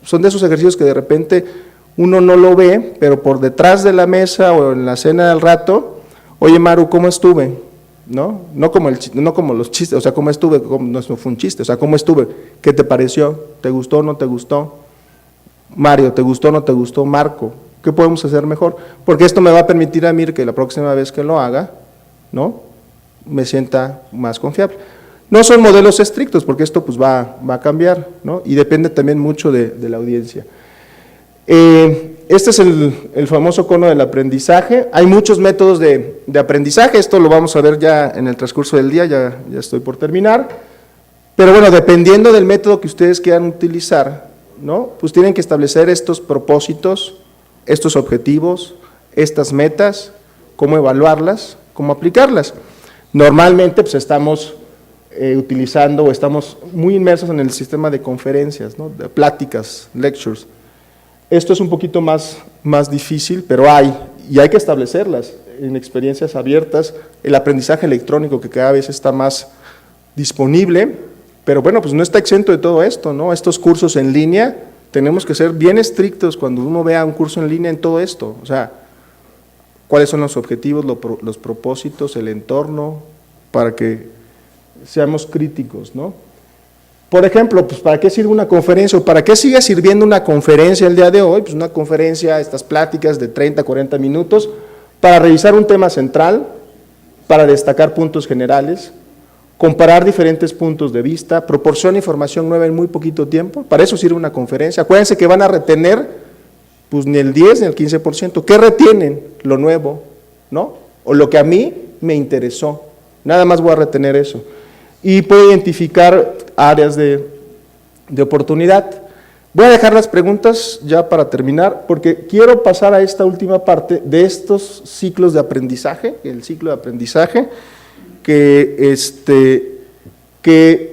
Son de esos ejercicios que de repente uno no lo ve, pero por detrás de la mesa o en la cena del rato, oye Maru, ¿cómo estuve? ¿No? No como los chistes, o sea, ¿cómo estuve? No fue un chiste, o sea, ¿cómo estuve? ¿Qué te pareció? ¿Te gustó o no te gustó? Mario, ¿te gustó o no te gustó? Marco, ¿qué podemos hacer mejor? Porque esto me va a permitir a mí que la próxima vez que lo haga, ¿no?, me sienta más confiable. No son modelos estrictos, porque esto pues va a cambiar, ¿no? Y depende también mucho de la audiencia. Este es el famoso cono del aprendizaje. Hay muchos métodos de aprendizaje, esto lo vamos a ver ya en el transcurso del día, ya estoy por terminar. Pero bueno, dependiendo del método que ustedes quieran utilizar, ¿no?, pues tienen que establecer estos propósitos, estos objetivos, estas metas, cómo evaluarlas, cómo aplicarlas. Normalmente pues estamos utilizando o estamos muy inmersos en el sistema de conferencias, ¿no?, de pláticas, lectures. Esto es un poquito más difícil, pero hay que establecerlas en experiencias abiertas, el aprendizaje electrónico que cada vez está más disponible, pero bueno, pues no está exento de todo esto, ¿no? Estos cursos en línea, tenemos que ser bien estrictos cuando uno vea un curso en línea en todo esto, o sea, cuáles son los objetivos, los propósitos, el entorno, para que seamos críticos, ¿no? Por ejemplo, pues ¿para qué sirve una conferencia o para qué sigue sirviendo una conferencia el día de hoy? Pues una conferencia, estas pláticas de 30, 40 minutos, para revisar un tema central, para destacar puntos generales, comparar diferentes puntos de vista, proporciona información nueva en muy poquito tiempo, para eso sirve una conferencia. Acuérdense que van a retener pues ni el 10 ni el 15%, ¿qué retienen? Lo nuevo, ¿no? O lo que a mí me interesó, nada más voy a retener eso. Y puedo identificar áreas de oportunidad. Voy a dejar las preguntas ya para terminar, porque quiero pasar a esta última parte de estos ciclos de aprendizaje, el ciclo de aprendizaje, que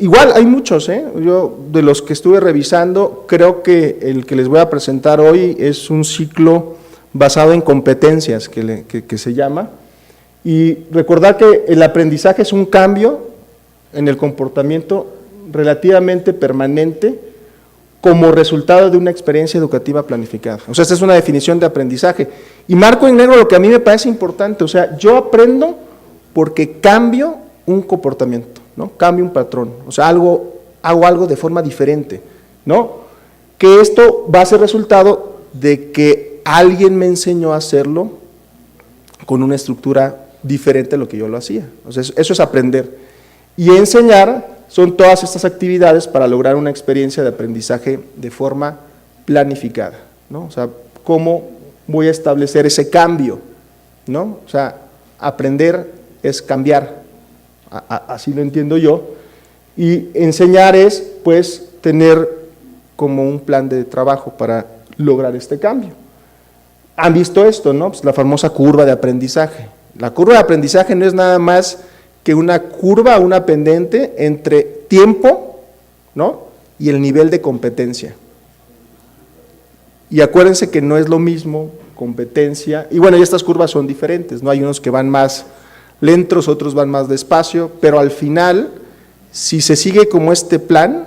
igual hay muchos, yo de los que estuve revisando, creo que el que les voy a presentar hoy es un ciclo basado en competencias, que se llama, y recordar que el aprendizaje es un cambio en el comportamiento relativamente permanente como resultado de una experiencia educativa planificada. O sea, esta es una definición de aprendizaje. Y marco en negro lo que a mí me parece importante, o sea, yo aprendo porque cambio un comportamiento, ¿no? Cambio un patrón, o sea, hago algo de forma diferente, ¿no? Que esto va a ser resultado de que alguien me enseñó a hacerlo con una estructura diferente a lo que yo lo hacía. O sea, eso es aprender. Y enseñar son todas estas actividades para lograr una experiencia de aprendizaje de forma planificada, ¿no? O sea, ¿cómo voy a establecer ese cambio, ¿no? O sea, aprender es cambiar, así lo entiendo yo, y enseñar es, pues, tener como un plan de trabajo para lograr este cambio. ¿Han visto esto, no? Pues la famosa curva de aprendizaje. La curva de aprendizaje no es nada más que una curva, una pendiente entre tiempo, ¿no?, y el nivel de competencia. Y acuérdense que no es lo mismo competencia, y bueno, y estas curvas son diferentes, ¿no? Hay unos que van más lentos, otros van más despacio, pero al final, si se sigue como este plan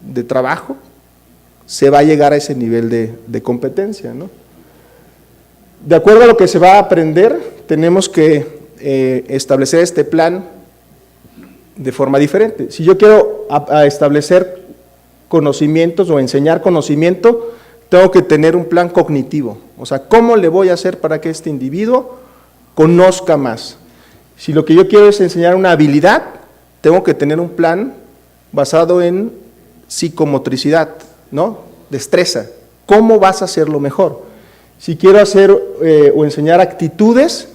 de trabajo, se va a llegar a ese nivel de competencia, ¿no? De acuerdo a lo que se va a aprender, tenemos que establecer este plan de forma diferente. Si yo quiero establecer conocimientos o enseñar conocimiento, tengo que tener un plan cognitivo, o sea, ¿cómo le voy a hacer para que este individuo conozca más? Si lo que yo quiero es enseñar una habilidad, tengo que tener un plan basado en psicomotricidad, ¿no? Destreza, ¿cómo vas a hacerlo mejor? Si quiero hacer o enseñar actitudes,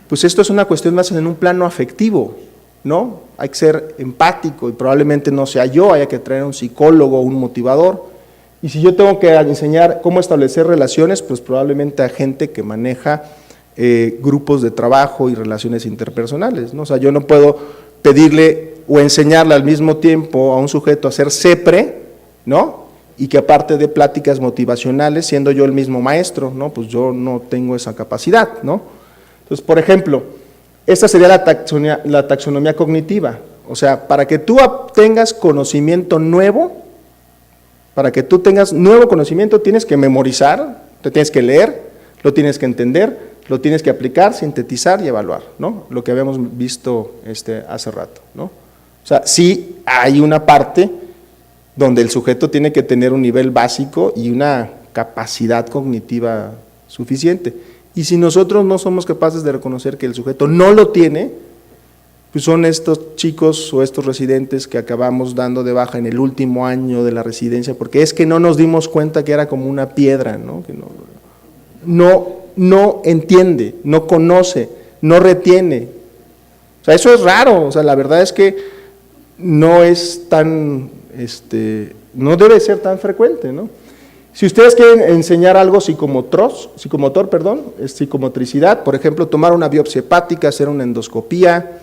pues esto es una cuestión más en un plano afectivo, ¿no? Hay que ser empático y probablemente no sea yo, haya que traer un psicólogo o un motivador. Y si yo tengo que enseñar cómo establecer relaciones, pues probablemente a gente que maneja grupos de trabajo y relaciones interpersonales, ¿no? O sea, yo no puedo pedirle o enseñarle al mismo tiempo a un sujeto a ser CEPRE, ¿no? Y que aparte de pláticas motivacionales, siendo yo el mismo maestro, ¿no? Pues yo no tengo esa capacidad, ¿no? Entonces, por ejemplo, esta sería la taxonomía cognitiva, o sea, para que tú obtengas conocimiento nuevo, para que tú tengas nuevo conocimiento, tienes que memorizar, te tienes que leer, lo tienes que entender, lo tienes que aplicar, sintetizar y evaluar, ¿no? Lo que habíamos visto hace rato, ¿no? O sea, sí hay una parte donde el sujeto tiene que tener un nivel básico y una capacidad cognitiva suficiente. Y si nosotros no somos capaces de reconocer que el sujeto no lo tiene, pues son estos chicos o estos residentes que acabamos dando de baja en el último año de la residencia, porque es que no nos dimos cuenta que era como una piedra, ¿no? Que no entiende, no conoce, no retiene. O sea, eso es raro, o sea, la verdad es que no es tan, no debe ser tan frecuente, ¿no? Si ustedes quieren enseñar algo psicomotricidad, por ejemplo, tomar una biopsia hepática, hacer una endoscopía,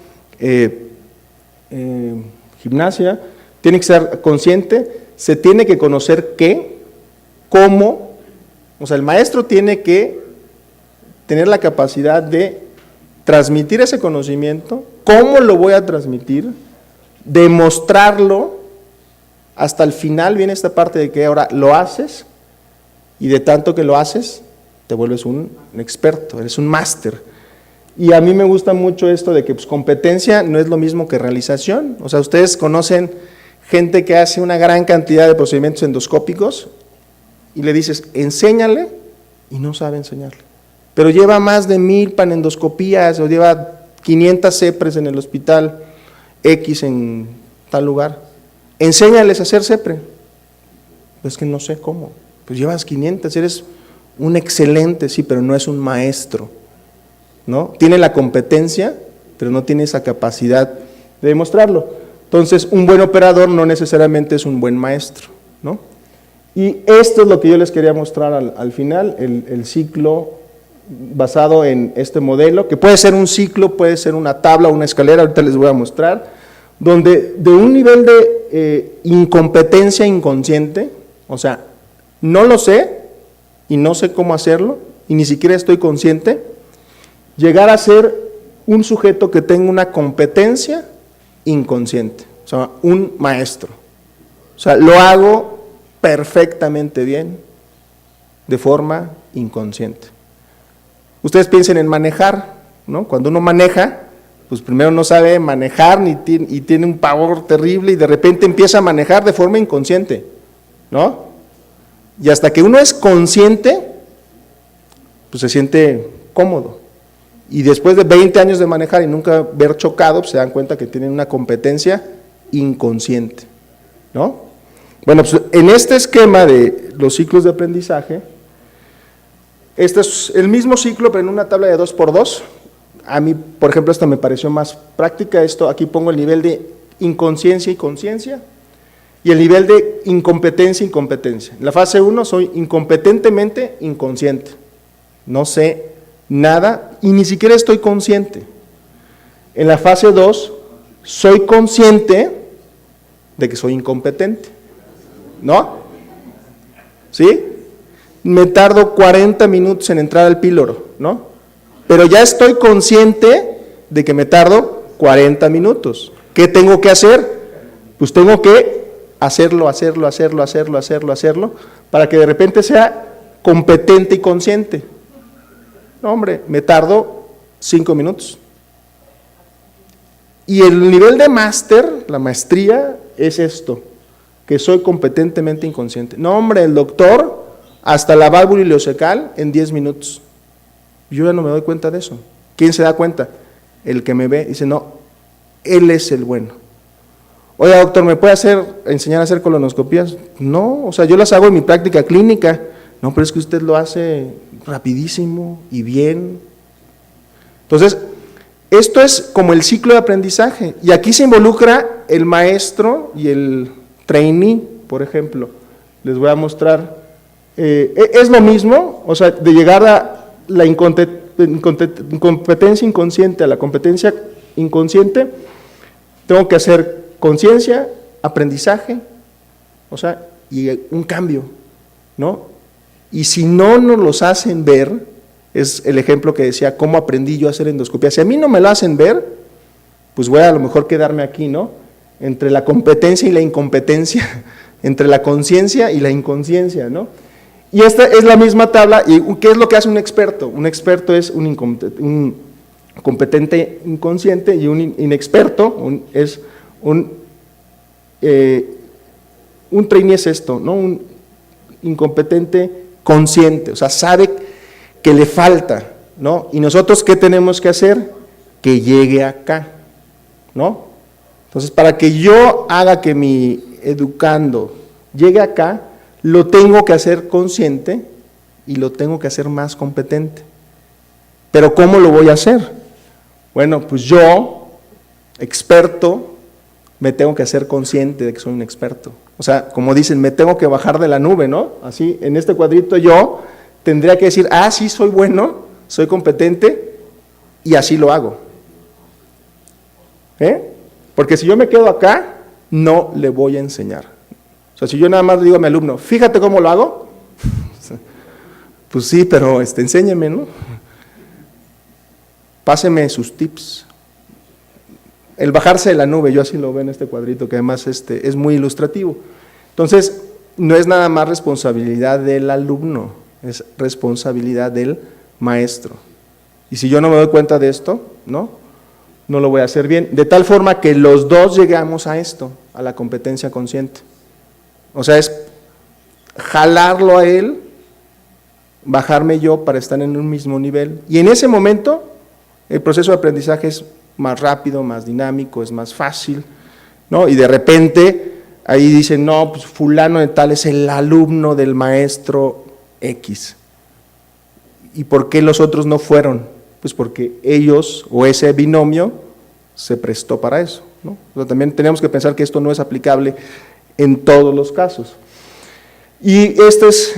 gimnasia, tiene que ser consciente, se tiene que conocer qué, cómo, o sea, el maestro tiene que tener la capacidad de transmitir ese conocimiento, cómo lo voy a transmitir, demostrarlo, hasta el final viene esta parte de que ahora lo haces, y de tanto que lo haces, te vuelves un experto, eres un máster. Y a mí me gusta mucho esto de que pues, competencia no es lo mismo que realización. O sea, ustedes conocen gente que hace una gran cantidad de procedimientos endoscópicos y le dices, enséñale, y no sabe enseñarle. Pero lleva más de 1000 panendoscopías o lleva 500 CEPRES en el hospital X en tal lugar. Enséñales a hacer CEPRE. Pues que no sé cómo. Pues llevas 500, eres un excelente, sí, pero no es un maestro, ¿no? Tiene la competencia, pero no tiene esa capacidad de demostrarlo. Entonces, un buen operador no necesariamente es un buen maestro, ¿no? Y esto es lo que yo les quería mostrar al final, el ciclo basado en este modelo, que puede ser un ciclo, puede ser una tabla, una escalera, ahorita les voy a mostrar, donde de un nivel de incompetencia inconsciente, o sea, no lo sé y no sé cómo hacerlo y ni siquiera estoy consciente, llegar a ser un sujeto que tenga una competencia inconsciente, o sea, un maestro. O sea, lo hago perfectamente bien de forma inconsciente. Ustedes piensen en manejar, ¿no? Cuando uno maneja, pues primero no sabe manejar y tiene un pavor terrible y de repente empieza a manejar de forma inconsciente, ¿no? Y hasta que uno es consciente, pues se siente cómodo. Y después de 20 años de manejar y nunca haber chocado, pues se dan cuenta que tienen una competencia inconsciente, ¿no? Bueno, pues en este esquema de los ciclos de aprendizaje, este es el mismo ciclo, pero en una tabla de 2×2. A mí, por ejemplo, esta me pareció más práctica. Esto, aquí pongo el nivel de inconsciencia y conciencia, y el nivel de incompetencia, incompetencia. En la fase 1 soy incompetentemente inconsciente, no sé nada y ni siquiera estoy consciente. En la fase 2 soy consciente de que soy incompetente, ¿no? ¿Sí? me tardo 40 minutos en entrar al píloro, ¿no? Pero ya estoy consciente de que me tardo 40 minutos. ¿Qué tengo que hacer? Pues tengo que hacerlo, para que de repente sea competente y consciente. No, hombre, me tardo 5 minutos. Y el nivel de máster, la maestría, es esto, que soy competentemente inconsciente. No, hombre, el doctor, hasta la válvula ileocecal en 10 minutos. Yo ya no me doy cuenta de eso. ¿Quién se da cuenta? El que me ve, dice, no, él es el bueno. Oiga, doctor, ¿me puede enseñar a hacer colonoscopías? No, o sea, yo las hago en mi práctica clínica. No, pero es que usted lo hace rapidísimo y bien. Entonces, esto es como el ciclo de aprendizaje, y aquí se involucra el maestro y el trainee, por ejemplo. Les voy a mostrar. Es lo mismo, o sea, de llegar a la incompetencia inconsciente a la competencia inconsciente, tengo que hacer conciencia, aprendizaje, o sea, y un cambio, ¿no? Y si no nos los hacen ver, es el ejemplo que decía, ¿cómo aprendí yo a hacer endoscopia? Si a mí no me lo hacen ver, pues voy a lo mejor quedarme aquí, ¿no? Entre la competencia y la incompetencia, entre la conciencia y la inconsciencia, ¿no? Y esta es la misma tabla, y ¿qué es lo que hace un experto? Un experto es un competente inconsciente, y un inexperto es un trainee es esto, ¿no? Un incompetente consciente, o sea, sabe que le falta, ¿no? Y nosotros, ¿qué tenemos que hacer? Que llegue acá, ¿no? Entonces, para que yo haga que mi educando llegue acá, lo tengo que hacer consciente y lo tengo que hacer más competente. Pero ¿cómo lo voy a hacer? Bueno, pues yo, experto, me tengo que hacer consciente de que soy un experto. O sea, como dicen, me tengo que bajar de la nube, ¿no? Así, en este cuadrito yo tendría que decir, ah, sí, soy bueno, soy competente, y así lo hago. Porque si yo me quedo acá, no le voy a enseñar. O sea, si yo nada más le digo a mi alumno, fíjate cómo lo hago, pues sí, pero enséñeme, ¿no? Páseme sus tips. El bajarse de la nube, yo así lo veo en este cuadrito, que además es muy ilustrativo. Entonces, no es nada más responsabilidad del alumno, es responsabilidad del maestro. Y si yo no me doy cuenta de esto, no lo voy a hacer bien. De tal forma que los dos llegamos a esto, a la competencia consciente. O sea, es jalarlo a él, bajarme yo para estar en un mismo nivel. Y en ese momento, el proceso de aprendizaje es más rápido, más dinámico, es más fácil, ¿no? Y de repente, ahí dicen, no, pues fulano de tal es el alumno del maestro X. ¿Y por qué los otros no fueron? Pues porque ellos, o ese binomio, se prestó para eso, ¿no? O sea, también tenemos que pensar que esto no es aplicable en todos los casos. Y esto es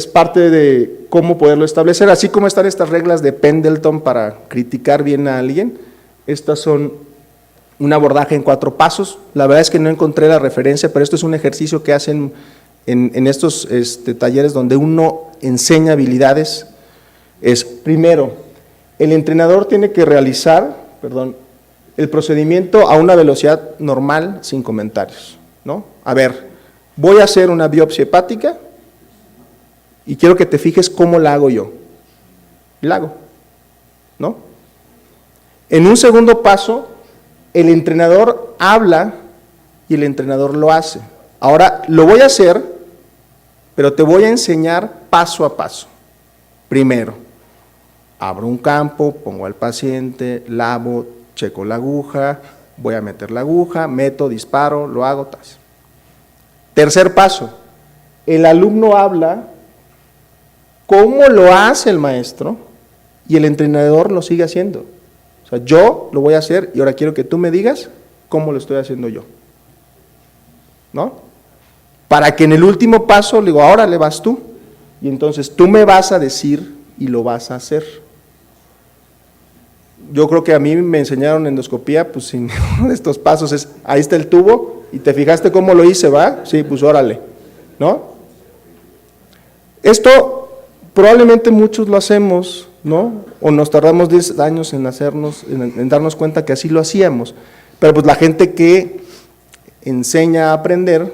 parte de cómo poderlo establecer, así como están estas reglas de Pendleton para criticar bien a alguien. Estas son un abordaje en 4 pasos. La verdad es que no encontré la referencia, pero esto es un ejercicio que hacen en estos talleres donde uno enseña habilidades. Es, primero, el entrenador tiene que realizar, el procedimiento a una velocidad normal, sin comentarios, ¿no? A ver, voy a hacer una biopsia hepática y quiero que te fijes cómo la hago yo. La hago, ¿no? En un segundo paso, el entrenador habla y el entrenador lo hace. Ahora, lo voy a hacer, pero te voy a enseñar paso a paso. Primero, abro un campo, pongo al paciente, lavo, checo la aguja, voy a meter la aguja, meto, disparo, lo hago, tas. Tercer paso, el alumno habla cómo lo hace el maestro y el entrenador lo sigue haciendo. O sea, yo lo voy a hacer y ahora quiero que tú me digas cómo lo estoy haciendo yo, ¿no? Para que en el último paso le digo, ahora le vas tú, y entonces tú me vas a decir y lo vas a hacer. Yo creo que a mí me enseñaron endoscopía, pues sin ninguno de estos pasos, ahí está el tubo, y te fijaste cómo lo hice, ¿va? Sí, pues órale, ¿no? Esto probablemente muchos lo hacemos, ¿no? O nos tardamos 10 años en en darnos cuenta que así lo hacíamos. Pero pues la gente que enseña a aprender,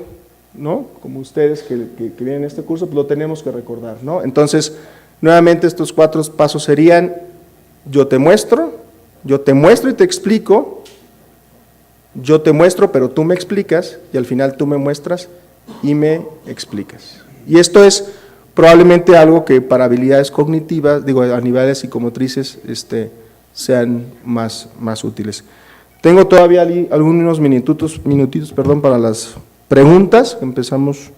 ¿no? Como ustedes que vienen a este curso, pues lo tenemos que recordar, ¿no? Entonces, nuevamente estos 4 pasos serían: yo te muestro y te explico, yo te muestro pero tú me explicas, y al final tú me muestras y me explicas. Y esto es probablemente algo que para habilidades cognitivas, digo, a niveles psicomotrices, sean más útiles. Tengo todavía algunos minutitos, para las preguntas. Empezamos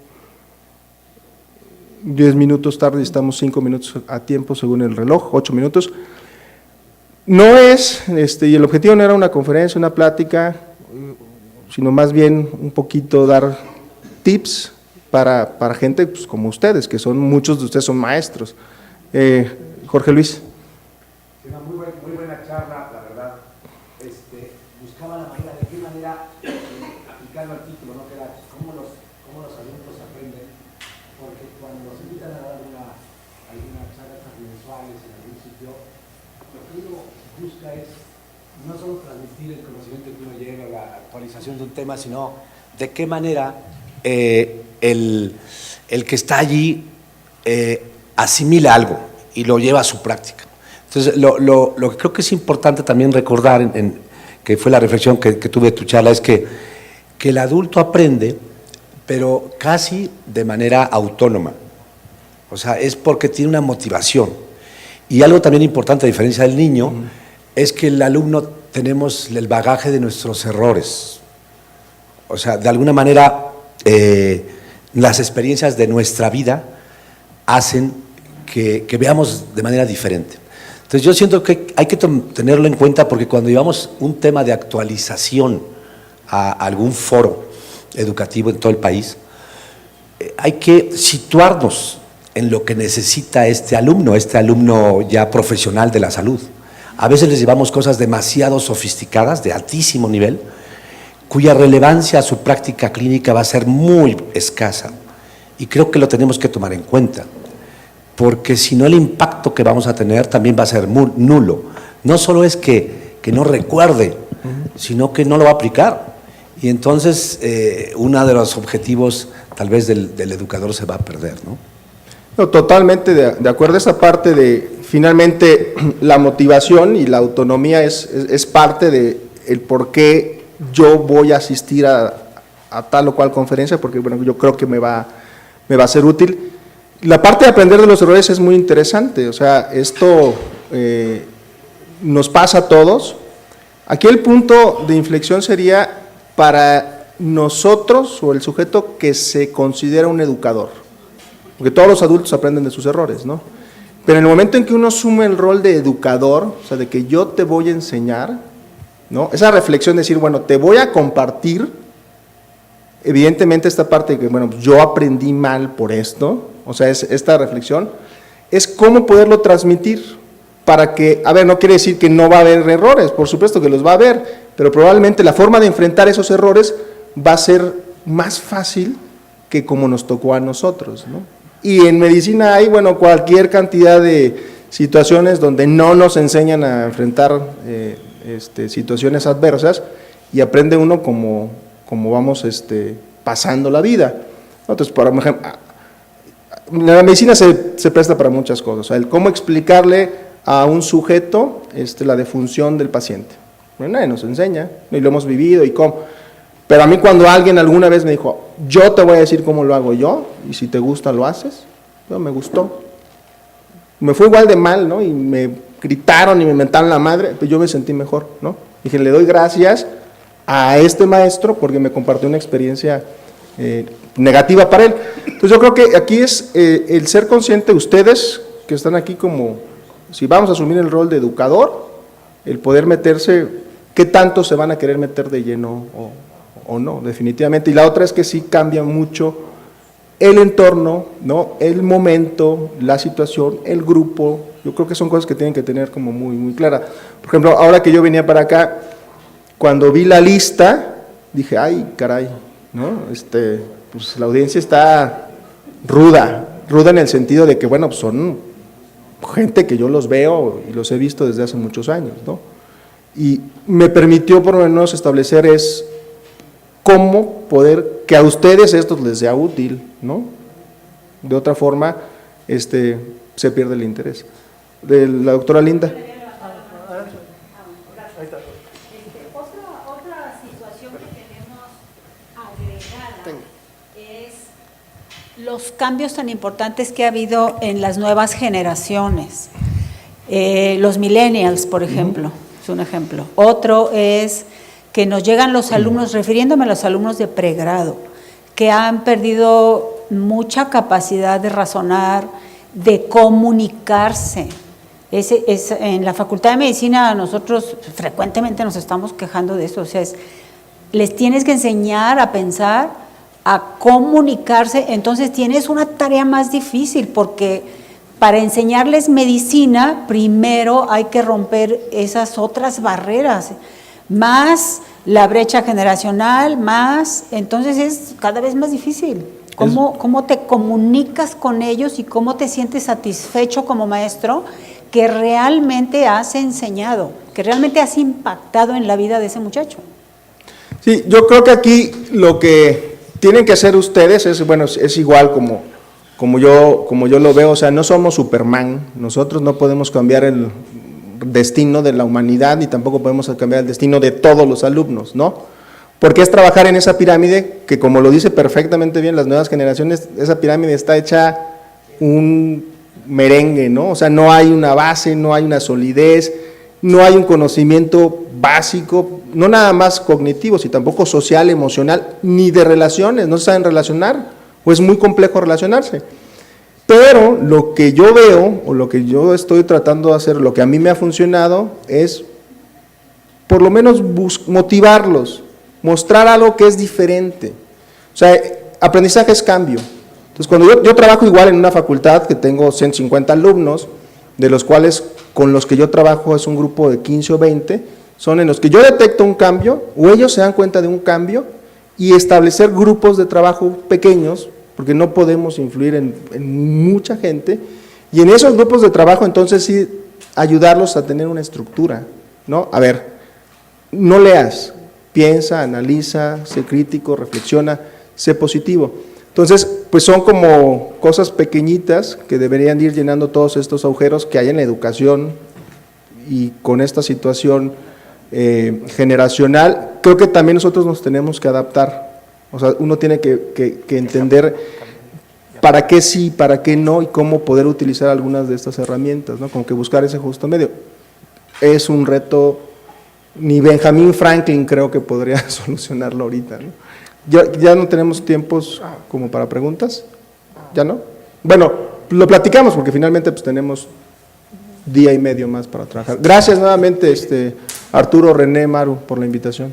10 minutos tarde y estamos 5 minutos a tiempo según el reloj, 8 minutos. No es, y el objetivo no era una conferencia, una plática, sino más bien un poquito dar tips para gente pues, como ustedes, que muchos de ustedes son maestros. Jorge Luis. Una muy buena charla, la verdad. Buscaba la manera, de qué manera aplicando al título, ¿no? Que era cómo los alumnos aprenden, porque cuando nos invitan a dar alguna charla mensuales en algún sitio, lo que uno busca es no solo transmitir el conocimiento que uno lleva, la actualización de un tema, sino de qué manera el que está allí asimila algo y lo lleva a su práctica. Entonces, lo que creo que es importante también recordar, que fue la reflexión que tuve de tu charla, es que el adulto aprende, pero casi de manera autónoma. O sea, es porque tiene una motivación. Y algo también importante, a diferencia del niño, es que el alumno tenemos el bagaje de nuestros errores. O sea, de alguna manera, las experiencias de nuestra vida hacen que veamos de manera diferente. Entonces yo siento que hay que tenerlo en cuenta, porque cuando llevamos un tema de actualización a algún foro educativo en todo el país, hay que situarnos en lo que necesita este alumno ya profesional de la salud. A veces les llevamos cosas demasiado sofisticadas, de altísimo nivel, cuya relevancia a su práctica clínica va a ser muy escasa. Y creo que lo tenemos que tomar en cuenta, porque si no, el impacto que vamos a tener también va a ser nulo. No solo es que no recuerde, sino que no lo va a aplicar. Y entonces uno de los objetivos tal vez del educador se va a perder, ¿no? No, totalmente de acuerdo. Esa parte de, finalmente, la motivación y la autonomía es parte de el por qué yo voy a asistir a tal o cual conferencia, porque bueno, yo creo que me va a ser útil. La parte de aprender de los errores es muy interesante, o sea, esto nos pasa a todos. Aquí el punto de inflexión sería para nosotros o el sujeto que se considera un educador, porque todos los adultos aprenden de sus errores, ¿no? Pero en el momento en que uno asume el rol de educador, o sea, de que yo te voy a enseñar, ¿no? Esa reflexión de decir, bueno, te voy a compartir, evidentemente esta parte de que, bueno, yo aprendí mal por esto, o sea, esta reflexión, es cómo poderlo transmitir para que, a ver, no quiere decir que no va a haber errores, por supuesto que los va a haber, pero probablemente la forma de enfrentar esos errores va a ser más fácil que como nos tocó a nosotros, ¿no? Y en medicina hay, bueno, cualquier cantidad de situaciones donde no nos enseñan a enfrentar situaciones adversas y aprende uno como vamos pasando la vida. Entonces, por ejemplo, la medicina se presta para muchas cosas, o sea, el cómo explicarle a un sujeto la defunción del paciente. Bueno, nadie nos enseña, y lo hemos vivido y cómo. Pero a mí cuando alguien alguna vez me dijo, yo te voy a decir cómo lo hago yo, y si te gusta lo haces, yo me gustó. Me fue igual de mal, ¿no? Y me gritaron y me mentaron la madre, pero yo me sentí mejor, ¿no? Dije, le doy gracias a este maestro porque me compartió una experiencia negativa para él. Entonces yo creo que aquí es el ser consciente, ustedes que están aquí como, si vamos a asumir el rol de educador, el poder meterse, qué tanto se van a querer meter de lleno o no, definitivamente. Y la otra es que sí cambia mucho el entorno, ¿no? El momento, la situación, el grupo. Yo creo que son cosas que tienen que tener como muy clara. Por ejemplo, ahora que yo venía para acá, cuando vi la lista, dije, ay, caray, ¿no? Pues la audiencia está ruda, ruda en el sentido de que, bueno, pues son gente que yo los veo y los he visto desde hace muchos años, ¿no? Y me permitió por lo menos establecer es cómo poder que a ustedes esto les sea útil, ¿no? De otra forma, se pierde el interés. De la doctora Linda. Otra situación que tenemos agregada es los cambios tan importantes que ha habido en las nuevas generaciones. Los millennials, por ejemplo, es un ejemplo. Otro es que nos llegan los alumnos, refiriéndome a los alumnos de pregrado, que han perdido mucha capacidad de razonar, de comunicarse. En la Facultad de Medicina nosotros frecuentemente nos estamos quejando de eso, o sea, les tienes que enseñar a pensar, a comunicarse, entonces tienes una tarea más difícil porque para enseñarles medicina primero hay que romper esas otras barreras, más la brecha generacional, más, entonces es cada vez más difícil. ¿Cómo te comunicas con ellos y cómo te sientes satisfecho como maestro que realmente has enseñado, que realmente has impactado en la vida de ese muchacho? Sí, yo creo que aquí lo que tienen que hacer ustedes es, bueno, es igual como yo lo veo, o sea, no somos Superman, nosotros no podemos cambiar el destino de la humanidad ni tampoco podemos cambiar el destino de todos los alumnos, ¿no? Porque es trabajar en esa pirámide que, como lo dice perfectamente bien las nuevas generaciones, esa pirámide está hecha un merengue, ¿no? O sea, no hay una base, no hay una solidez, no hay un conocimiento básico, no nada más cognitivo, sino tampoco social, emocional, ni de relaciones, no se saben relacionar, o es muy complejo relacionarse. Pero lo que yo veo, o lo que yo estoy tratando de hacer, lo que a mí me ha funcionado, es por lo menos motivarlos, mostrar algo que es diferente. O sea, aprendizaje es cambio. Entonces, cuando yo trabajo igual en una facultad que tengo 150 alumnos, de los cuales con los que yo trabajo es un grupo de 15 o 20, son en los que yo detecto un cambio, o ellos se dan cuenta de un cambio, y establecer grupos de trabajo pequeños, porque no podemos influir en mucha gente, y en esos grupos de trabajo entonces sí ayudarlos a tener una estructura, ¿no? A ver, no leas, piensa, analiza, sé crítico, reflexiona, sé positivo. Entonces, pues son como cosas pequeñitas que deberían ir llenando todos estos agujeros que hay en la educación y con esta situación generacional. Creo que también nosotros nos tenemos que adaptar, o sea, uno tiene que entender para qué sí, para qué no y cómo poder utilizar algunas de estas herramientas, ¿no? Como que buscar ese justo medio. Es un reto. Ni Benjamin Franklin creo que podría solucionarlo ahorita, ¿no? Ya no tenemos tiempos como para preguntas, ¿ya no? Bueno, lo platicamos porque finalmente pues tenemos día y medio más para trabajar. Gracias nuevamente Arturo, René, Maru por la invitación.